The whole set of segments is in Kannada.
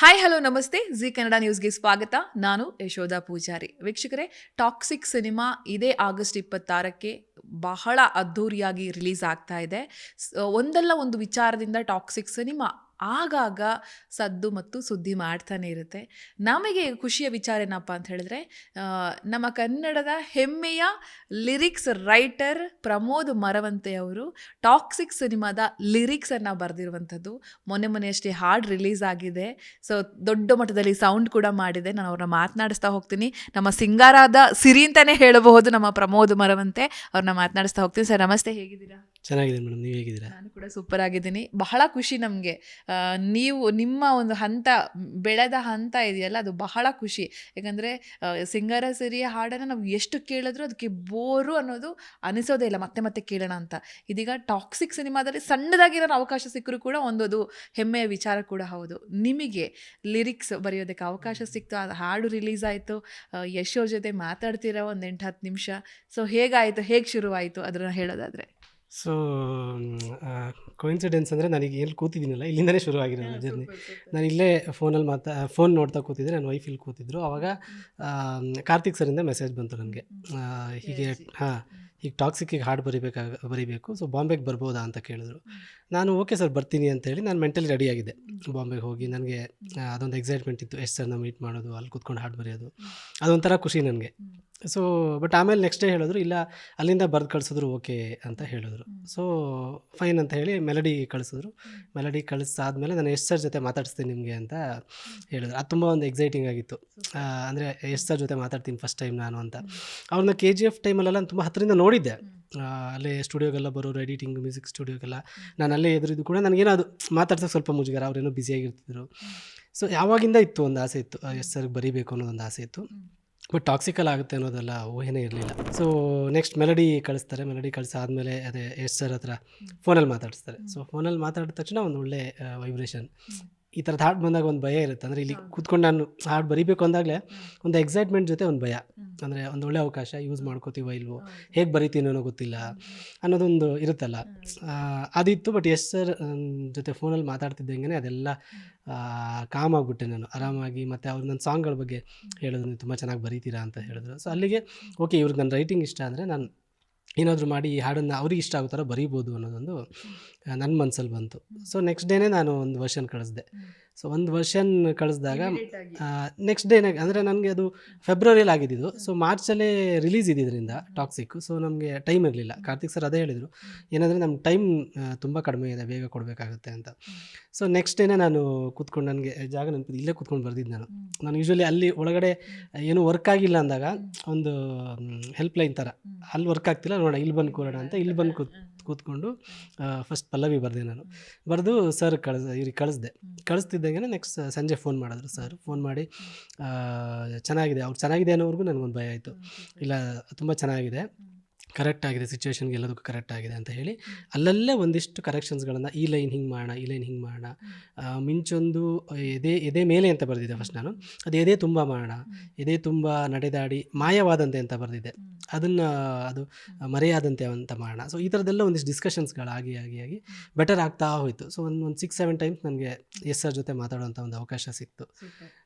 ಹಾಯ್ ಹಲೋ ನಮಸ್ತೆ ಜಿ ಕನ್ನಡ ನ್ಯೂಸ್ಗೆ ಸ್ವಾಗತ. ನಾನು ಯಶೋಧ ಪೂಜಾರಿ. ವೀಕ್ಷಕರೇ, ಟಾಕ್ಸಿಕ್ ಸಿನಿಮಾ ಇದೇ ಆಗಸ್ಟ್ 26ಕ್ಕೆ ಬಹಳ ಅದ್ಧೂರಿಯಾಗಿ ರಿಲೀಸ್ ಆಗ್ತಾ ಇದೆ. ಒಂದಲ್ಲ ಒಂದು ವಿಚಾರದಿಂದ ಟಾಕ್ಸಿಕ್ ಸಿನಿಮಾ ಆಗಾಗ ಸದ್ದು ಮತ್ತು ಸುದ್ದಿ ಮಾಡ್ತಾನೆ ಇರುತ್ತೆ. ನಮಗೆ ಖುಷಿಯ ವಿಚಾರ ಏನಪ್ಪ ಅಂತ ಹೇಳಿದ್ರೆ, ನಮ್ಮ ಕನ್ನಡದ ಹೆಮ್ಮೆಯ ಲಿರಿಕ್ಸ್ ರೈಟರ್ ಪ್ರಮೋದ್ ಮರವಂತೆ ಅವರು ಟಾಕ್ಸಿಕ್ ಸಿನಿಮಾದ ಲಿರಿಕ್ಸನ್ನು ಬರೆದಿರುವಂಥದ್ದು. ಮೊನ್ನೆಯಷ್ಟೇ ಹಾಡು ರಿಲೀಸ್ ಆಗಿದೆ. ಸೊ ದೊಡ್ಡ ಮಟ್ಟದಲ್ಲಿ ಸೌಂಡ್ ಕೂಡ ಮಾಡಿದೆ. ನಾನು ಅವ್ರನ್ನ ಮಾತನಾಡಿಸ್ತಾ ಹೋಗ್ತೀನಿ. ನಮ್ಮ ಸಿಂಗಾರಾದ ಸಿರಿ ಅಂತಲೇ ಹೇಳಬಹುದು ನಮ್ಮ ಪ್ರಮೋದ್ ಮರವಂತೆ. ಅವ್ರನ್ನ ಮಾತನಾಡಿಸ್ತಾ ಹೋಗ್ತೀನಿ. ಸರ್ ನಮಸ್ತೆ, ಹೇಗಿದ್ದೀರಾ? ಚೆನ್ನಾಗಿದ್ದೀನಿ ಮೇಡಮ್, ನೀವು ಹೇಗಿದ್ದೀರಾ? ನಾನು ಕೂಡ ಸೂಪರ್ ಆಗಿದ್ದೀನಿ. ಬಹಳ ಖುಷಿ ನಮಗೆ. ನೀವು ನಿಮ್ಮ ಒಂದು ಬೆಳೆದ ಹಂತ ಇದೆಯಲ್ಲ, ಅದು ಬಹಳ ಖುಷಿ. ಯಾಕಂದರೆ ಸಿಂಗಾರ ಸಿರಿಯ ಹಾಡನ್ನು ನಾವು ಎಷ್ಟು ಕೇಳಿದ್ರೂ ಅದಕ್ಕೆ ಬೋರು ಅನ್ನೋದು ಅನಿಸೋದೇ ಇಲ್ಲ, ಮತ್ತೆ ಮತ್ತೆ ಕೇಳೋಣ ಅಂತ. ಇದೀಗ ಟಾಕ್ಸಿಕ್ ಸಿನಿಮಾದಲ್ಲಿ ಸಣ್ಣದಾಗಿರೋ ಅವಕಾಶ ಸಿಕ್ಕರೂ ಕೂಡ ಅದು ಹೆಮ್ಮೆಯ ವಿಚಾರ ಕೂಡ ಹೌದು. ನಿಮಗೆ ಲಿರಿಕ್ಸ್ ಬರೆಯೋದಕ್ಕೆ ಅವಕಾಶ ಸಿಕ್ತು, ಅದು ಹಾಡು ರಿಲೀಸ್ ಆಯಿತು, ಯಶ್ ಅವ್ರ ಜೊತೆ ಮಾತಾಡ್ತೀರಾ ಒಂದು 8-10 ನಿಮಿಷ. ಸೊ ಹೇಗಾಯಿತು, ಹೇಗೆ ಶುರುವಾಯಿತು ಅದನ್ನು ಹೇಳೋದಾದರೆ? ಸೊ ಕೋಇನ್ಸಿಡೆನ್ಸ್ ಅಂದರೆ ನನಗೆ ಎಲ್ಲಿ ಕೂತಿದ್ದೀನಲ್ಲ, ಇಲ್ಲಿಂದಲೇ ಶುರುವಾಗಿರೋದು ಜರ್ನಿ. ನಾನು ಇಲ್ಲೇ ಫೋನ್ ನೋಡ್ತಾ ಕೂತಿದ್ದೆ. ನನ್ನ ವೈಫ್ ಇಲ್ಲಿ ಕೂತಿದ್ರು. ಆವಾಗ ಕಾರ್ತಿಕ್ ಸರಿಂದ ಮೆಸೇಜ್ ಬಂತು ನನಗೆ, ಹೀಗೆ ಈಗ ಟಾಕ್ಸಿಕ್ಕಿಗೆ ಹಾಡು ಬರೀಬೇಕು, ಸೊ ಬಾಂಬೆಗೆ ಬರ್ಬೋದಾ ಅಂತ ಕೇಳಿದ್ರು. ನಾನು ಓಕೆ ಸರ್ ಬರ್ತೀನಿ ಅಂತೇಳಿ ನಾನು ಮೆಂಟಲಿ ರೆಡಿಯಾಗಿದ್ದೆ. ಬಾಂಬೆಗೆ ಹೋಗಿ ನನಗೆ ಅದೊಂದು ಎಕ್ಸೈಟ್ಮೆಂಟ್ ಇತ್ತು, ಎಷ್ಟು ಸರ್ನ ಮೀಟ್ ಮಾಡೋದು, ಅಲ್ಲಿ ಕೂತ್ಕೊಂಡು ಹಾಡು ಬರೆಯೋದು, ಅದೊಂಥರ ಖುಷಿ ನನಗೆ. ಸೊ ಬಟ್ ಆಮೇಲೆ ನೆಕ್ಸ್ಟ್ ಡೇ ಹೇಳಿದ್ರು, ಇಲ್ಲ ಅಲ್ಲಿಂದ ಬರೆದು ಕಳಿಸಿದ್ರು ಓಕೆ ಅಂತ ಹೇಳಿದ್ರು. ಸೊ ಫೈನ್ ಅಂತ ಹೇಳಿ ಮೆಲಡಿ ಕಳಿಸಿದ್ರು. ಮೆಲಡಿ ಕಳಿಸಾದ್ಮೇಲೆ ನಾನು ಯಶ್ ಸರ್ ಜೊತೆ ಮಾತಾಡಿಸ್ತೀನಿ ನಿಮಗೆ ಅಂತ ಹೇಳಿದ್ರು. ಅದು ತುಂಬ ಒಂದು ಎಕ್ಸೈಟಿಂಗ್ ಆಗಿತ್ತು. ಅಂದರೆ ಯಶ್ ಸರ್ ಜೊತೆ ಮಾತಾಡ್ತೀನಿ ಫಸ್ಟ್ ಟೈಮ್ ನಾನು ಅಂತ. ಅವ್ರನ್ನ KGF ಟೈಮಲ್ಲೆಲ್ಲ ತುಂಬ ಹತ್ತಿರದಿಂದ ನೋಡಿದ್ದೆ. ಅಲ್ಲೇ ಸ್ಟುಡಿಯೋಗೆಲ್ಲ ಬರೋರು, ಎಡಿಟಿಂಗ್ ಮ್ಯೂಸಿಕ್ ಸ್ಟುಡಿಯೋಗೆಲ್ಲ ನಾನು ಅಲ್ಲೇ ಎದುರಿದ್ದು ಕೂಡ ನನಗೇನೋ ಅದು ಮಾತಾಡ್ಸೋಕೆ ಸ್ವಲ್ಪ ಮುಜುಗರ, ಅವರೇನೋ ಬ್ಯುಸಿಯಾಗಿರ್ತಿದ್ರು. ಸೊ ಯಾವಾಗಿಂದ ಇತ್ತು ಒಂದು ಆಸೆ ಇತ್ತು, ಯಶ್ ಸರ್ಗೆ ಬರೀಬೇಕು ಅನ್ನೋದೊಂದು ಆಸೆ ಇತ್ತು. ಬಟ್ ಟಾಕ್ಸಿಕಲ್ ಆಗುತ್ತೆ ಅನ್ನೋದೆಲ್ಲ ಊಹೆನೇ ಇರಲಿಲ್ಲ. ಸೊ ನೆಕ್ಸ್ಟ್ ಮೆಲಡಿ ಕಳಿಸ್ತಾರೆ. ಮೆಲಡಿ ಕಳಿಸಾದ್ಮೇಲೆ ಅದೇ ಯಶ್ ಸರ್ ಹತ್ರ ಫೋನಲ್ಲಿ ಮಾತಾಡಿಸ್ತಾರೆ. ಸೊ ಫೋನಲ್ಲಿ ಮಾತಾಡಿದ ತಕ್ಷಣ ಒಂದು ಒಳ್ಳೆ ವೈಬ್ರೇಷನ್. ಈ ಥರದ ಹಾಡು ಬಂದಾಗ ಒಂದು ಭಯ ಇರುತ್ತೆ. ಅಂದರೆ ಇಲ್ಲಿ ಕೂತ್ಕೊಂಡು ನಾನು ಹಾಡು ಬರೀಬೇಕು ಅಂದಾಗಲೇ ಒಂದು ಎಕ್ಸೈಟ್ಮೆಂಟ್ ಜೊತೆ ಒಂದು ಭಯ, ಅಂದರೆ ಒಂದು ಒಳ್ಳೆ ಅವಕಾಶ ಯೂಸ್ ಮಾಡ್ಕೋತೀವೋ ಇಲ್ವೋ, ಹೇಗೆ ಬರೀತೀನೋ ಗೊತ್ತಿಲ್ಲ ಅನ್ನೋದೊಂದು ಇರುತ್ತಲ್ಲ, ಅದಿತ್ತು. ಬಟ್ ಯಶ್ ಸರ್ ಜೊತೆ ಫೋನಲ್ಲಿ ಮಾತಾಡ್ತಿದ್ದಂಗೆ ಅದೆಲ್ಲ ಕಾಮ್ ಆಗಿಬಿಟ್ಟೆ ನಾನು ಆರಾಮಾಗಿ. ಮತ್ತು ಅವ್ರು ನನ್ನ ಸಾಂಗ್ಗಳ ಬಗ್ಗೆ ಹೇಳಿದ್ರು, ನೀವು ತುಂಬ ಚೆನ್ನಾಗಿ ಬರೀತೀರಾ ಅಂತ ಹೇಳಿದ್ರು. ಸೊ ಅಲ್ಲಿಗೆ ಓಕೆ, ಇವ್ರಿಗೆ ನನ್ನ ರೈಟಿಂಗ್ ಇಷ್ಟ ಅಂದರೆ ನಾನು ಏನಾದರೂ ಮಾಡಿ ಈ ಹಾಡನ್ನು ಅವ್ರಿಗೆ ಇಷ್ಟ ಆಗೋ ಥರ ಬರೀಬೋದು ಅನ್ನೋದೊಂದು ನನ್ನ ಮನಸ್ಸಲ್ಲಿ ಬಂತು. ಸೊ ನೆಕ್ಸ್ಟ್ ಡೇನೇ ನಾನು ಒಂದು ವರ್ಷನ್ ಕಳಿಸ್ದೆ. ಸೊ ಒಂದು ವರ್ಷನ್ ಕಳಿಸ್ದಾಗ ನೆಕ್ಸ್ಟ್ ಡೇನೇ, ಅಂದರೆ ನನಗೆ ಅದು ಫೆಬ್ರವರಿಯಲ್ಲಿ ಆಗಿದ್ದು. ಸೊ ಮಾರ್ಚಲ್ಲೇ ರಿಲೀಸ್ ಇದ್ದಿದ್ದರಿಂದ ಟಾಕ್ಸಿಕ್. ಸೊ ನಮಗೆ ಟೈಮ್ ಇರಲಿಲ್ಲ. ಕಾರ್ತಿಕ್ ಸರ್ ಅದೇ ಹೇಳಿದರು, ಏನಂದರೆ ನಮ್ಗೆ ಟೈಮ್ ತುಂಬ ಕಡಿಮೆ ಇದೆ, ಬೇಗ ಕೊಡಬೇಕಾಗುತ್ತೆ ಅಂತ. ಸೊ ನೆಕ್ಸ್ಟ್ ಡೇನೇ ನಾನು ಕೂತ್ಕೊಂಡು, ನನಗೆ ಜಾಗ ನೆನಪಿದ್ದು, ಇಲ್ಲೇ ಕೂತ್ಕೊಂಡು ಬರ್ದಿದ್ದು. ನಾನು ಯೂಶ್ವಲಿ ಅಲ್ಲಿ ಒಳಗಡೆ ಏನೂ ವರ್ಕ್ ಆಗಿಲ್ಲ ಅಂದಾಗ ಒಂದು ಹೆಲ್ಪ್ಲೈನ್ ಥರ, ಅಲ್ಲಿ ವರ್ಕ್ ಆಗ್ತಿಲ್ಲ ನೋಡೋಣ, ಇಲ್ಲಿ ಬಂದು ಕೂರೋಣ ಅಂತ ಇಲ್ಲಿ ಬಂದು ಕೂತ್ಕೊಂಡು ಫಸ್ಟ್ ಪಲ್ಲವಿ ಬರೆದೆ. ನಾನು ಬರೆದು ಸರ್ ಇವ್ರಿಗೆ ಕಳಿಸ್ತಿದ್ದಂಗೆ ನೆಕ್ಸ್ಟ್ ಸಂಜೆ ಫೋನ್ ಮಾಡಿದ್ರು ಸರ್. ಫೋನ್ ಮಾಡಿ ಚೆನ್ನಾಗಿದೆ, ಅವ್ರು ಚೆನ್ನಾಗಿದೆ ಅನ್ನೋವರೆಗೂ ನನಗೊಂದು ಭಯ ಆಯಿತು. ಇಲ್ಲ ತುಂಬ ಚೆನ್ನಾಗಿದೆ, ಕರೆಕ್ಟ್ ಆಗಿದೆ, ಸಿಚುವೇಶನ್ಗೆ ಎಲ್ಲದಕ್ಕೂ ಕರೆಕ್ಟ್ ಆಗಿದೆ ಅಂತ ಹೇಳಿ ಅಲ್ಲಲ್ಲೇ ಒಂದಿಷ್ಟು ಕರೆಕ್ಷನ್ಸ್ಗಳನ್ನು, ಈ ಲೈನ್ ಹಿಂಗೆ ಮಾಡೋಣ, ಈ ಲೈನ್ ಹಿಂಗೆ ಮಾಡೋಣ, ಮಿಂಚೊಂದು ಎದೆ ಮೇಲೆ ಅಂತ ಬರೆದಿದ್ದೆ ಫಸ್ಟ್ ನಾನು. ಅದು ಎದೆ ತುಂಬ ಮಾಡೋಣ, ಎದೆ ತುಂಬ ನಡೆದಾಡಿ ಮಾಯವಾದಂತೆ ಅಂತ ಬರೆದಿದ್ದೆ, ಅದು ಮರೆಯಾದಂತೆ ಅಂತ ಮಾಡೋಣ. ಸೊ ಈ ಥರದ್ದೆಲ್ಲ ಒಂದಿಷ್ಟು ಡಿಸ್ಕಷನ್ಸ್ಗಳಾಗಿ ಆಗಿ ಬೆಟರ್ ಆಗ್ತಾ ಹೋಯಿತು. ಸೊ ಒಂದು 6-7 ಟೈಮ್ಸ್ ನನಗೆ ಎಸ್ ಸರ್ ಜೊತೆ ಮಾತಾಡೋಂಥ ಒಂದು ಅವಕಾಶ ಸಿಕ್ತು.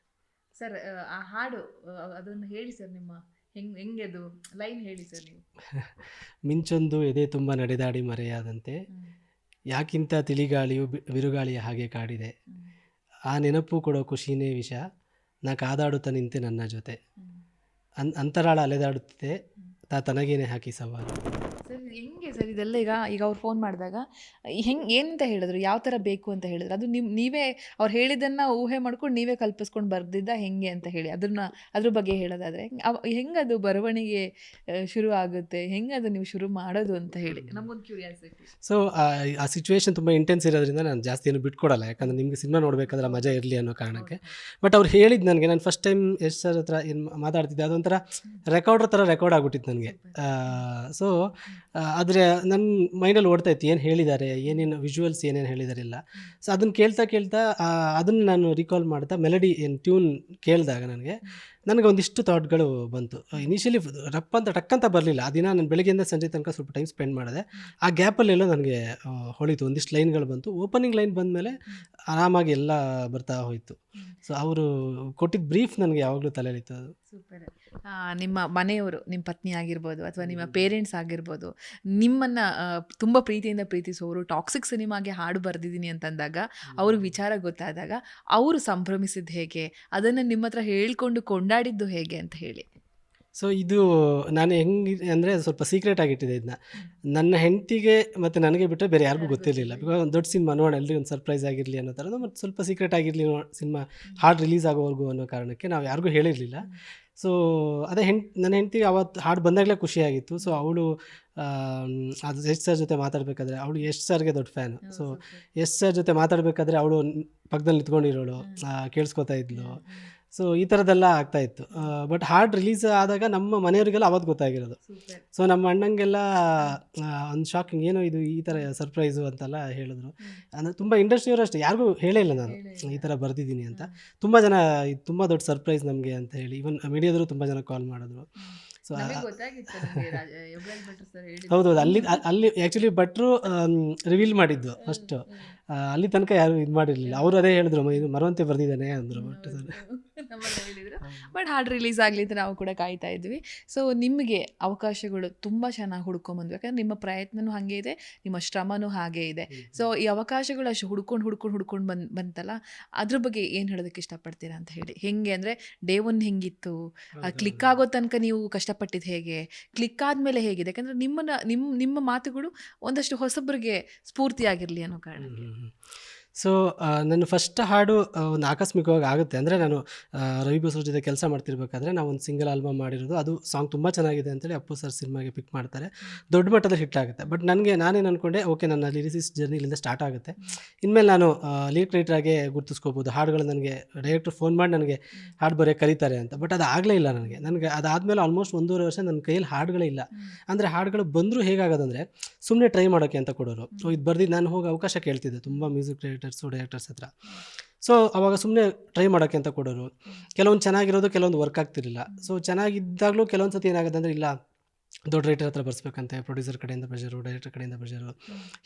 ಸರ್ ಆ ಹಾಡು ಅದನ್ನು ಹೇಳಿ ಸರ್, ನಿಮ್ಮ ಹೆಂಗೆ ಅದು ಲೈನ್ ಹೇಳಿ ಸರ್ ನೀವು. ಮಿಂಚೊಂದು ಎದೆ ತುಂಬ ನಡೆದಾಡಿ ಮರೆಯಾದಂತೆ, ಯಾಕಿಂತ ತಿಳಿಗಾಳಿಯು ಬಿರುಗಾಳಿಯ ಹಾಗೆ ಕಾಡಿದೆ, ಆ ನೆನಪು ಕೊಡೋ ಖುಷಿನೇ ವಿಷ, ನಾ ಕಾದಾಡುತ್ತಾ ನಿಂತೆ ನನ್ನ ಜೊತೆ, ಅಂತರಾಳ ಅಲೆದಾಡುತ್ತಿದೆ, ತನಗೇನೆ ಹಾಕಿ ಸವಾಲು. ಸರ್ ಹೆಂಗೆ ಸರ್ ಇದೆಲ್ಲ? ಈಗ ಅವ್ರು ಫೋನ್ ಮಾಡಿದಾಗ ಏನಂತ ಹೇಳಿದ್ರು, ಯಾವ ಥರ ಬೇಕು ಅಂತ ಹೇಳಿದ್ರು? ಅದು ನೀವೇ ಅವ್ರು ಹೇಳಿದ್ದನ್ನು ಊಹೆ ಮಾಡ್ಕೊಂಡು ನೀವೇ ಕಲ್ಪಿಸ್ಕೊಂಡು ಬರ್ದಿದ್ದ ಹೆಂಗೆ ಅಂತ ಹೇಳಿ ಅದ್ರ ಬಗ್ಗೆ ಹೇಳೋದಾದರೆ ಹೆಂಗೆ ಅದು ಬರವಣಿಗೆ ಶುರು ಆಗುತ್ತೆ, ಹೆಂಗೆ ಅದು ನೀವು ಶುರು ಮಾಡೋದು ಅಂತ ಹೇಳಿ ನಮಗೊಂದು ಕ್ಯೂರಿಯಾಸಿಟಿ. ಸೊ ಆ ಸಿಚುವೇಶನ್ ತುಂಬ ಇಂಟೆನ್ಸ್ ಇರೋದ್ರಿಂದ ನಾನು ಜಾಸ್ತಿ ಏನು ಬಿಟ್ಕೊಡಲ್ಲ, ಯಾಕಂದರೆ ನಿಮಗೆ ಸಿನಿಮಾ ನೋಡಬೇಕಾದ್ರೆ ಮಜಾ ಇರಲಿ ಅನ್ನೋ ಕಾರಣಕ್ಕೆ. ಬಟ್ ಅವ್ರು ಹೇಳಿದ್ದು ನನಗೆ, ನಾನು ಫಸ್ಟ್ ಟೈಮ್ ಯಶ್ ಸರ್ ಹತ್ರ ಏನು ಮಾತಾಡ್ತಿದ್ದೆ, ಅದೊಂಥರ ರೆಕಾರ್ಡರ್ ಥರ ರೆಕಾರ್ಡ್ ಆಗಿಬಿಟ್ಟಿತ್ತು ನನಗೆ. ಸೊ ಆದರೆ ನನ್ನ ಮೈಂಡಲ್ಲಿ ಓಡ್ತಾ ಇತ್ತು, ಏನು ಹೇಳಿದ್ದಾರೆ, ಏನೇನು ವಿಜುವಲ್ಸ್ ಏನೇನು ಹೇಳಿದ್ದಾರೆ ಇಲ್ಲ. ಸೊ ಅದನ್ನು ಕೇಳ್ತಾ ಅದನ್ನು ನಾನು ರಿಕಾಲ್ ಮಾಡ್ತಾ ಮೆಲಡಿ ಏನು ಟ್ಯೂನ್ ಕೇಳಿದಾಗ ನನಗೆ ಒಂದಿಷ್ಟು ಥಾಟ್ಗಳು ಬಂತು. ಇನಿಷಿಯಲಿ ಟಕ್ ಅಂತ ಬರಲಿಲ್ಲ. ಆ ದಿನ ನಾನು ಬೆಳಗ್ಗೆಯಿಂದ ಸಂಜೆ ತನಕ ಸ್ವಲ್ಪ ಟೈಮ್ ಸ್ಪೆಂಡ್ ಮಾಡಿದೆ. ಆ ಗ್ಯಾಪಲ್ಲೆಲ್ಲೋ ನನಗೆ ಹೊಳಿತು, ಒಂದಿಷ್ಟು ಲೈನ್ಗಳು ಬಂತು. ಓಪನಿಂಗ್ ಲೈನ್ ಬಂದಮೇಲೆ ಆರಾಮಾಗಿ ಎಲ್ಲ ಬರ್ತಾ ಹೋಯಿತು. ಸೊ ಅವರು ಕೊಟ್ಟಿದ್ದ ಬ್ರೀಫ್ ನನಗೆ ಯಾವಾಗಲೂ ತಲೆಯಲ್ಲಿತ್ತು ಅದು. ಸೂಪರ್. ನಿಮ್ಮ ಮನೆಯವರು, ನಿಮ್ಮ ಪತ್ನಿ ಆಗಿರ್ಬೋದು ಅಥವಾ ನಿಮ್ಮ ಪೇರೆಂಟ್ಸ್ ಆಗಿರ್ಬೋದು, ನಿಮ್ಮನ್ನು ತುಂಬ ಪ್ರೀತಿಯಿಂದ ಪ್ರೀತಿಸುವವರು ಟಾಕ್ಸಿಕ್ ಸಿನಿಮಾಗೆ ಹಾಡು ಬರೆದಿದ್ದೀನಿ ಅಂತಂದಾಗ, ಅವ್ರಿಗೆ ವಿಚಾರ ಗೊತ್ತಾದಾಗ ಅವರು ಸಂಭ್ರಮಿಸಿದ್ದು ಹೇಗೆ, ಅದನ್ನು ನಿಮ್ಮ ಹತ್ರ ಹೇಳ್ಕೊಂಡು ಕೊಂಡಾಡಿದ್ದು ಹೇಗೆ ಅಂತ ಹೇಳಿ. ಸೊ ಇದು ನಾನು ಹೆಂಗೆ ಅಂದರೆ ಸ್ವಲ್ಪ ಸೀಕ್ರೆಟ್ ಆಗಿಟ್ಟಿದ್ದೆ ಇದನ್ನ. ನನ್ನ ಹೆಂಡತಿಗೆ ಮತ್ತು ನನಗೆ ಬಿಟ್ಟರೆ ಬೇರೆ ಯಾರಿಗೂ ಗೊತ್ತಿರಲಿಲ್ಲ. ಬಿಕಾಸ್ ಒಂದು ದೊಡ್ಡ ಸಿನಿಮಾ ನೋಡೋಣ, ಎಲ್ರಿಗೂ ಒಂದು ಸರ್ಪ್ರೈಸ್ ಆಗಿರಲಿ ಅನ್ನೋ ಥರದ್ದು, ಮತ್ತು ಸ್ವಲ್ಪ ಸೀಕ್ರೆಟ್ ಆಗಿರಲಿ ಸಿನಿಮಾ ಹಾಡು ರಿಲೀಸ್ ಆಗೋವರೆಗೂ ಅನ್ನೋ ಕಾರಣಕ್ಕೆ ನಾವು ಯಾರಿಗೂ ಹೇಳಿರಲಿಲ್ಲ. ಸೊ ಅದೇ ನನ್ನ ಹೆಂಡತಿಗೆ ಅವತ್ತು ಹಾಡು ಬಂದಾಗಲೇ ಖುಷಿಯಾಗಿತ್ತು. ಸೊ ಅವಳು ಅದು ಯಶ್ ಸರ್ ಜೊತೆ ಮಾತಾಡಬೇಕಾದ್ರೆ, ಅವಳು ಯಶ್ ಸರ್ಗೆ ದೊಡ್ಡ ಫ್ಯಾನು. ಸೊ ಯಶ್ ಸರ್ ಜೊತೆ ಮಾತಾಡಬೇಕಾದ್ರೆ ಅವಳು ಪಕ್ಕದಲ್ಲಿ ನಿಂತ್ಕೊಂಡಿರೋಳು, ಕೇಳಿಸ್ಕೊತಾ ಇದ್ಲು. ಸೊ ಈ ಥರದ್ದೆಲ್ಲ ಆಗ್ತಾಯಿತ್ತು. ಬಟ್ ಹಾಡು ರಿಲೀಸ್ ಆದಾಗ ನಮ್ಮ ಮನೆಯವರಿಗೆಲ್ಲ ಅವತ್ತು ಗೊತ್ತಾಗಿರೋದು. ಸೊ ನಮ್ಮ ಅಣ್ಣಂಗೆಲ್ಲ ಒಂದು ಶಾಕಿಂಗ್, ಏನೋ ಇದು ಈ ಥರ ಸರ್ಪ್ರೈಸು ಅಂತೆಲ್ಲ ಹೇಳಿದ್ರು. ಅಂದರೆ ತುಂಬ ಇಂಡಸ್ಟ್ರಿಯವರು ಅಷ್ಟೇ, ಯಾರಿಗೂ ಹೇಳೇ ಇಲ್ಲ ನಾನು ಈ ಥರ ಬರ್ದಿದ್ದೀನಿ ಅಂತ. ತುಂಬ ಜನ ಇದು ತುಂಬ ದೊಡ್ಡ ಸರ್ಪ್ರೈಸ್ ನಮಗೆ ಅಂತ ಹೇಳಿ, ಈವನ್ ಮೀಡಿಯಾದವರು ತುಂಬ ಜನ ಕಾಲ್ ಮಾಡಿದ್ರು. ಸೊ ಹೌದೌದು, ಅಲ್ಲಿ ಆ್ಯಕ್ಚುಲಿ ಭಟ್ರು ರಿವೀಲ್ ಮಾಡಿದ್ದು ಫಸ್ಟು. ಅಲ್ಲಿ ತನಕ ಯಾರು ಇದು ಮಾಡಿರಲಿಲ್ಲ. ಅವರು ಅದೇ ಹೇಳಿದ್ರು, ಇದು ಮರವಂತೆ ಬರ್ದಿದ್ದಾನೆ ಅಂದರು. ಬಟ್ ಹಾಡು ರಿಲೀಸ್ ಆಗಲಿ ಅಂತ ನಾವು ಕೂಡ ಕಾಯ್ತಾ ಇದ್ವಿ. ಸೊ ನಿಮಗೆ ಅವಕಾಶಗಳು ತುಂಬ ಚೆನ್ನಾಗಿ ಹುಡ್ಕೊಂಬಂದ್ವಿ, ಯಾಕಂದರೆ ನಿಮ್ಮ ಪ್ರಯತ್ನವೂ ಹಾಗೆ ಇದೆ, ನಿಮ್ಮ ಶ್ರಮನೂ ಹಾಗೆ ಇದೆ. ಸೊ ಈ ಅವಕಾಶಗಳು ಅಷ್ಟು ಹುಡ್ಕೊಂಡು ಬಂತಲ್ಲ, ಅದ್ರ ಬಗ್ಗೆ ಏನು ಹೇಳೋದಕ್ಕೆ ಇಷ್ಟಪಡ್ತೀರಾ ಅಂತ ಹೇಳಿ. ಹೇಗೆ ಅಂದರೆ ಡೇ ಒನ್ ಹೆಂಗಿತ್ತು, ಕ್ಲಿಕ್ ಆಗೋ ತನಕ ನೀವು ಕಷ್ಟಪಟ್ಟಿದ್ದು ಹೇಗೆ, ಕ್ಲಿಕ್ ಆದಮೇಲೆ ಹೇಗಿದೆ, ಯಾಕಂದರೆ ನಿಮ್ಮ ಮಾತುಗಳು ಒಂದಷ್ಟು ಹೊಸಬ್ರಿಗೆ ಸ್ಫೂರ್ತಿಯಾಗಿರಲಿ ಅನ್ನೋ ಕಾರಣ. ಸೊ ನನ್ನ ಫಸ್ಟ್ ಹಾಡು ಒಂದು ಆಕಸ್ಮಿಕವಾಗಿ ಆಗುತ್ತೆ. ಅಂದರೆ ನಾನು ರವಿ ಬಸೂರ್ ಜೊತೆ ಕೆಲಸ ಮಾಡ್ತಿರ್ಬೇಕಾದ್ರೆ ನಾವು ಒಂದು ಸಿಂಗಲ್ ಆಲ್ಬಮ್ ಮಾಡಿರೋದು. ಅದು ಸಾಂಗ್ ತುಂಬ ಚೆನ್ನಾಗಿದೆ ಅಂತೇಳಿ ಅಪ್ಪು ಸರ್ ಸಿನಿಮಾಗೆ ಪಿಕ್ ಮಾಡ್ತಾರೆ. ದೊಡ್ಡ ಮಟ್ಟದಲ್ಲಿ ಹಿಟ್ ಆಗುತ್ತೆ. ಬಟ್ ನಾನೇನು ಅಂದ್ಕೊಂಡೆ, ಓಕೆ ನನ್ನ ಲಿರಿಸಿಸ್ಟ್ ಜರ್ನಿ ಇಲ್ಲಿಂದ ಸ್ಟಾರ್ಟ್ ಆಗುತ್ತೆ, ಇನ್ಮೇಲೆ ನಾನು ಲಿರಿಕ್ ರೈಟ್ರಾಗೆ ಗುರುತಿಸ್ಕೋಬೋದು, ಹಾಡುಗಳು ನನಗೆ ಡೈರೆಕ್ಟ್ರು ಫೋನ್ ಮಾಡಿ ನನಗೆ ಹಾಡು ಬರೆಯೋಕೆ ಕರೀತಾರೆ ಅಂತ. ಬಟ್ ಅದು ಆಗಲೇ ಇಲ್ಲ ನನಗೆ ಅದಾದಮೇಲೆ ಆಲ್ಮೋಸ್ಟ್ 1.5 ವರ್ಷ ನನ್ನ ಕೈಯಲ್ಲಿ ಹಾಡುಗಳೇ ಇಲ್ಲ. ಅಂದರೆ ಹಾಡುಗಳು ಬಂದರೂ ಹೇಗಾಗೋದಂದರೆ ಸುಮ್ಮನೆ ಟ್ರೈ ಮಾಡೋಕ್ಕೆ ಅಂತ ಕೊಡೋರು. ಸೊ ಇದು ಬರ್ದಿದ್ದು ನಾನು ಹೋಗಿ ಅವಕಾಶ ಕೇಳ್ತಿದ್ದೆ ತುಂಬ ಮ್ಯೂಸಿಕ್ ಡೈರೆಕ್ಟರ್ಸ್ ಹತ್ರ. ಸೊ ಅವಾಗ ಸುಮ್ಮನೆ ಟ್ರೈ ಮಾಡೋಕ್ಕೆ ಅಂತ ಕೊಡೋರು. ಕೆಲವೊಂದು ಚೆನ್ನಾಗಿರೋದು, ಕೆಲವೊಂದು ವರ್ಕ್ ಆಗ್ತಿರಲಿಲ್ಲ. ಸೊ ಚೆನ್ನಾಗಿದ್ದಾಗಲೂ ಕೆಲವೊಂದು ಸತಿ ಏನಾಗುತ್ತೆ ಅಂದರೆ, ಇಲ್ಲ ದೊಡ್ಡ ರೈಟರ್ ಹತ್ರ ಬರ್ಸ್ಬೇಕಂತೆ, ಪ್ರೊಡ್ಯೂಸರ್ ಕಡೆಯಿಂದ ಪ್ರೆಷರು, ಡೈರೆಕ್ಟರ್ ಕಡೆಯಿಂದ ಪ್ರೆಷರು,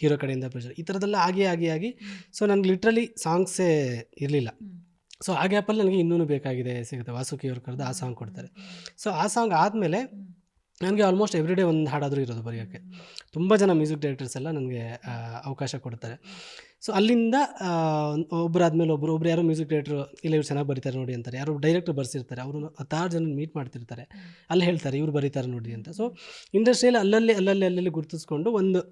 ಹೀರೋ ಕಡೆಯಿಂದ ಪ್ರೆಷರ್, ಈ ಥರದ್ದೆಲ್ಲ ಆಗಿ ಸೊ ನನಗೆ ಲಿಟ್ರಲಿ ಸಾಂಗ್ಸೇ ಇರಲಿಲ್ಲ. ಸೊ ಆ ಗ್ಯಾಪಲ್ಲಿ ನನಗೆ ಇನ್ನೂ ಬೇಕಾಗಿದೆ ಸಿಗುತ್ತೆ, ವಾಸುಕಿ ಅವ್ರು ಕರೆದು ಆ ಸಾಂಗ್ ಕೊಡ್ತಾರೆ. ಸೊ ಆ ಸಾಂಗ್ ಆದಮೇಲೆ ನನಗೆ ಆಲ್ಮೋಸ್ಟ್ ಎವ್ರಿಡೇ ಒಂದು ಹಾಡಾದರೂ ಇರೋದು ಬರೆಯೋಕ್ಕೆ. ತುಂಬ ಜನ ಮ್ಯೂಸಿಕ್ ಡೈರೆಕ್ಟರ್ಸ್ ಎಲ್ಲ ನನಗೆ ಅವಕಾಶ ಕೊಡ್ತಾರೆ. ಸೊ ಅಲ್ಲಿಂದ ಒಬ್ಬರಾದ್ಮೇಲೆ ಒಬ್ಬರು ಯಾರೋ ಮ್ಯೂಸಿಕ್ ಡೈರೆಕ್ಟ್ರು, ಇಲ್ಲ ಇವ್ರು ಚೆನ್ನಾಗಿ ಬರೀತಾರೆ ನೋಡಿ ಅಂತಾರೆ. ಯಾರೋ ಡೈರೆಕ್ಟ್ರು ಬರ್ಸಿರ್ತಾರೆ, ಅವರು 10 ಜನ ಮೀಟ್ ಮಾಡ್ತಿರ್ತಾರೆ, ಅಲ್ಲಿ ಹೇಳ್ತಾರೆ ಇವ್ರು ಬರೀತಾರೆ ನೋಡಿ ಅಂತ. ಸೊ ಇಂಡಸ್ಟ್ರಿಯಲ್ಲಿ ಅಲ್ಲಲ್ಲಿ ಗುರುತಿಸ್ಕೊಂಡು ಒಂದು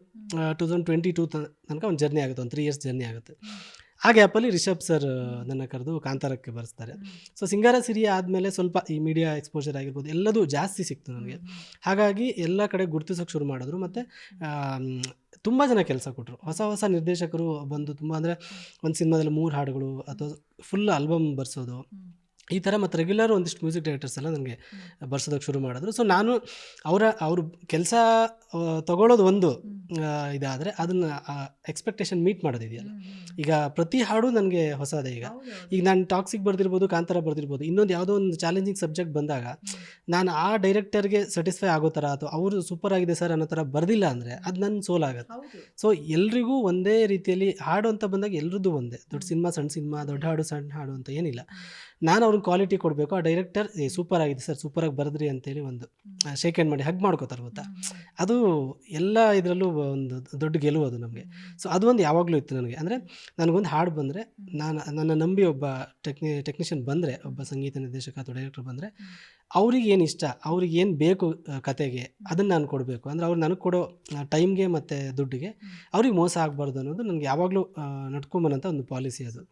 2022 ತನಕ ಒಂದು ಜರ್ನಿ ಆಗುತ್ತೆ, ಒಂದು 3 ಇಯರ್ಸ್ ಜರ್ನಿ ಆಗುತ್ತೆ. ಆ ಗ್ಯಾಪಲ್ಲಿ ರಿಷಬ್ ಸರ್ ನನ್ನ ಕರೆದು ಕಾಂತಾರಕ್ಕೆ ಬರ್ಸ್ತಾರೆ. ಸೊ ಸಿಂಗಾರ ಸಿರಿ ಆದಮೇಲೆ ಸ್ವಲ್ಪ ಈ ಮೀಡಿಯಾ ಎಕ್ಸ್ಪೋಜರ್ ಆಗಿರ್ಬೋದು ಎಲ್ಲದೂ ಜಾಸ್ತಿ ಸಿಕ್ತು ನನಗೆ. ಹಾಗಾಗಿ ಎಲ್ಲ ಕಡೆ ಗುರುತಿಸೋಕೆ ಶುರು ಮಾಡಿದ್ರು. ಮತ್ತು ತುಂಬ ಜನ ಕೆಲಸ ಕೊಟ್ಟರು, ಹೊಸ ನಿರ್ದೇಶಕರು ಬಂದು ತುಂಬ, ಅಂದರೆ ಒಂದು ಸಿನಿಮಾದಲ್ಲಿ 3 ಹಾಡುಗಳು ಅಥವಾ ಫುಲ್ ಆಲ್ಬಮ್ ಬರ್ಸೋದು, ಈ ಥರ. ಮತ್ತು ರೆಗ್ಯುಲರ್ ಒಂದಿಷ್ಟು ಮ್ಯೂಸಿಕ್ ಡೈರೆಕ್ಟರ್ಸ್ ಎಲ್ಲ ನನಗೆ ಬರ್ಸೋದಕ್ಕೆ ಶುರು ಮಾಡಿದ್ರು. ಸೊ ನಾನು ಅವರು ಕೆಲಸ ತಗೊಳ್ಳೋದು ಒಂದು ಇದಾದರೆ, ಅದನ್ನು ಎಕ್ಸ್ಪೆಕ್ಟೇಷನ್ ಮೀಟ್ ಮಾಡೋದಿದೆಯಲ್ಲ. ಈಗ ಪ್ರತಿ ಹಾಡು ನನಗೆ ಹೊಸದೇ. ಈಗ ನಾನು ಟಾಕ್ಸಿಕ್ ಬರ್ದಿರ್ಬೋದು, ಕಾಂತಾರ ಬರ್ದಿರ್ಬೋದು, ಇನ್ನೊಂದು ಯಾವುದೋ ಒಂದು ಚಾಲೆಂಜಿಂಗ್ ಸಬ್ಜೆಕ್ಟ್ ಬಂದಾಗ ನಾನು ಆ ಡೈರೆಕ್ಟರ್ಗೆ ಸ್ಯಾಟಿಸ್ಫೈ ಆಗೋ ಥರ ಅಥವಾ ಅವರು ಸೂಪರ್ ಆಗಿದೆ ಸರ್ ಅನ್ನೋ ಥರ ಬರ್ದಿಲ್ಲ ಅಂದರೆ ಅದು ನನ್ನ ಸೋಲಾಗುತ್ತೆ. ಸೊ ಎಲ್ರಿಗೂ ಒಂದೇ ರೀತಿಯಲ್ಲಿ ಹಾಡು ಅಂತ ಬಂದಾಗ ಎಲ್ರದ್ದು ಒಂದೇ, ದೊಡ್ಡ ಸಿನಿಮಾ ಸಣ್ಣ ಸಿನಿಮಾ, ದೊಡ್ಡ ಹಾಡು ಸಣ್ಣ ಹಾಡು ಅಂತ ಏನಿಲ್ಲ. ನಾನು ಅವ್ರಿಗೆ ಕ್ವಾಲಿಟಿ ಕೊಡಬೇಕು. ಆ ಡೈರೆಕ್ಟರ್ ಸೂಪರ್ ಆಗಿದೆ ಸರ್, ಸೂಪರಾಗಿ ಬರೆದ್ರಿ ಅಂತೇಳಿ ಒಂದು ಶೇಕ್ ಹ್ಯಾಂಡ್ ಮಾಡಿ ಹಗ್ ಮಾಡ್ಕೋತಾರೆ ಗೊತ್ತಾ, ಅದು ಎಲ್ಲ ಇದರಲ್ಲೂ ಒಂದು ದೊಡ್ಡ ಗೆಲುವು ಅದು ನಮಗೆ. ಸೊ ಅದು ಒಂದು ಯಾವಾಗಲೂ ಇತ್ತು ನನಗೆ. ಅಂದರೆ ನನಗೊಂದು ಹಾಡು ಬಂದರೆ, ನನ್ನ ನಂಬಿ ಒಬ್ಬ ಟೆಕ್ನಿಷಿಯನ್ ಬಂದರೆ, ಒಬ್ಬ ಸಂಗೀತ ನಿರ್ದೇಶಕ ಅಥವಾ ಡೈರೆಕ್ಟರ್ ಬಂದರೆ, ಅವ್ರಿಗೆ ಏನು ಇಷ್ಟ, ಅವ್ರಿಗೆ ಏನು ಬೇಕು ಕತೆಗೆ, ಅದನ್ನು ನಾನು ಕೊಡಬೇಕು. ಅಂದರೆ ಅವ್ರು ನನಗೆ ಕೊಡೋ ಟೈಮ್ಗೆ ಮತ್ತು ದುಡ್ಡಿಗೆ ಅವ್ರಿಗೆ ಮೋಸ ಆಗಬಾರ್ದು ಅನ್ನೋದು ನನಗೆ ಯಾವಾಗಲೂ ನಡ್ಕೊಂಬನಂಥ ಒಂದು ಪಾಲಿಸಿ ಅದು.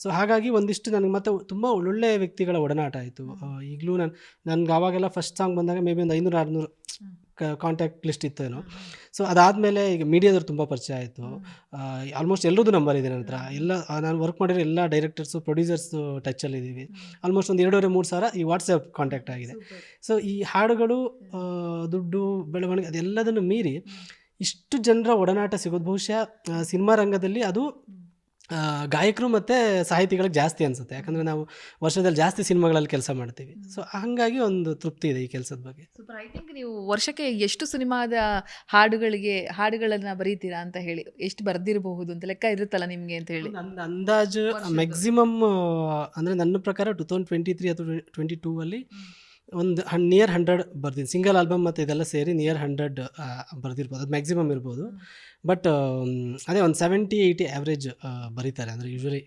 ಸೊ ಹಾಗಾಗಿ ಒಂದಿಷ್ಟು ನನಗೆ ಮತ್ತೆ ತುಂಬ ಒಳ್ಳೊಳ್ಳೆ ವ್ಯಕ್ತಿಗಳ ಒಡನಾಟ ಆಯಿತು. ಈಗಲೂ ನನಗೆ ಆವಾಗೆಲ್ಲ ಫಸ್ಟ್ ಸಾಂಗ್ ಬಂದಾಗ ಮೇ ಬಿ ಒಂದು 500-600 ಕಾಂಟ್ಯಾಕ್ಟ್ ಲಿಸ್ಟ್ ಇತ್ತೇನೋ. ಸೊ ಅದಾದಮೇಲೆ ಈಗ ಮೀಡಿಯಾದವ್ರು ತುಂಬ ಪರಿಚಯ ಆಯಿತು. ಆಲ್ಮೋಸ್ಟ್ ಎಲ್ಲರದ್ದು ನಂಬರ್ ಇದೆ ನನ್ನ ಹತ್ರ. ಎಲ್ಲ ನಾನು ವರ್ಕ್ ಮಾಡಿರೋ ಎಲ್ಲ ಡೈರೆಕ್ಟರ್ಸು, ಪ್ರೊಡ್ಯೂಸರ್ಸು ಟಚ್ಚಲ್ಲಿದ್ದೀವಿ. ಆಲ್ಮೋಸ್ಟ್ ಒಂದು 2,500-3 ಸಾವಿರ ಈ ವಾಟ್ಸಪ್ ಕಾಂಟ್ಯಾಕ್ಟ್ ಆಗಿದೆ. ಸೊ ಈ ಹಾಡುಗಳು, ದುಡ್ಡು, ಬೆಳವಣಿಗೆ ಅದೆಲ್ಲದನ್ನು ಮೀರಿ ಇಷ್ಟು ಜನರ ಒಡನಾಟ ಸಿಗೋದು ಬಹುಶಃ ಸಿನಿಮಾ ರಂಗದಲ್ಲಿ ಅದು ಗಾಯಕರು ಮತ್ತು ಸಾಹಿತಿಗಳಿಗೆ ಜಾಸ್ತಿ ಅನಿಸುತ್ತೆ. ಯಾಕಂದರೆ ನಾವು ವರ್ಷದಲ್ಲಿ ಜಾಸ್ತಿ ಸಿನಿಮಾಗಳಲ್ಲಿ ಕೆಲಸ ಮಾಡ್ತೀವಿ. ಸೊ ಹಾಗಾಗಿ ಒಂದು ತೃಪ್ತಿ ಇದೆ ಈ ಕೆಲಸದ ಬಗ್ಗೆ. ಸೂಪರ್. ಐ ಥಿಂಕ್ ನೀವು ವರ್ಷಕ್ಕೆ ಎಷ್ಟು ಸಿನಿಮಾದ ಹಾಡುಗಳನ್ನ ಬರೀತೀರಾ ಅಂತ ಹೇಳಿ, ಎಷ್ಟು ಬರ್ದಿರಬಹುದು ಅಂತ ಲೆಕ್ಕ ಇರುತ್ತಲ್ಲ ನಿಮ್ಗೆ ಅಂತ ಹೇಳಿ? ನನ್ನ ಅಂದಾಜು ಮ್ಯಾಕ್ಸಿಮಮ್ ಅಂದರೆ ನನ್ನ ಪ್ರಕಾರ 2023 ಅಥವಾ 22 ಅಲ್ಲಿ ಒಂದು ನಿಯರ್ 100 ಬರ್ದಿದ್ದೀನಿ. ಸಿಂಗಲ್ ಆಲ್ಬಮ್ ಮತ್ತು ಇದೆಲ್ಲ ಸೇರಿ ನಿಯರ್ 100 ಬರ್ದಿರ್ಬೋದು. ಅದು ಮ್ಯಾಕ್ಸಿಮಮ್ ಇರ್ಬೋದು. ಬಟ್ ಅದೇ ಒಂದು 70-80 ಆ್ಯಾವ್ರೇಜ್ ಬರೀತಾರೆ. ಅಂದರೆ ಯೂಶ್ವಲಿ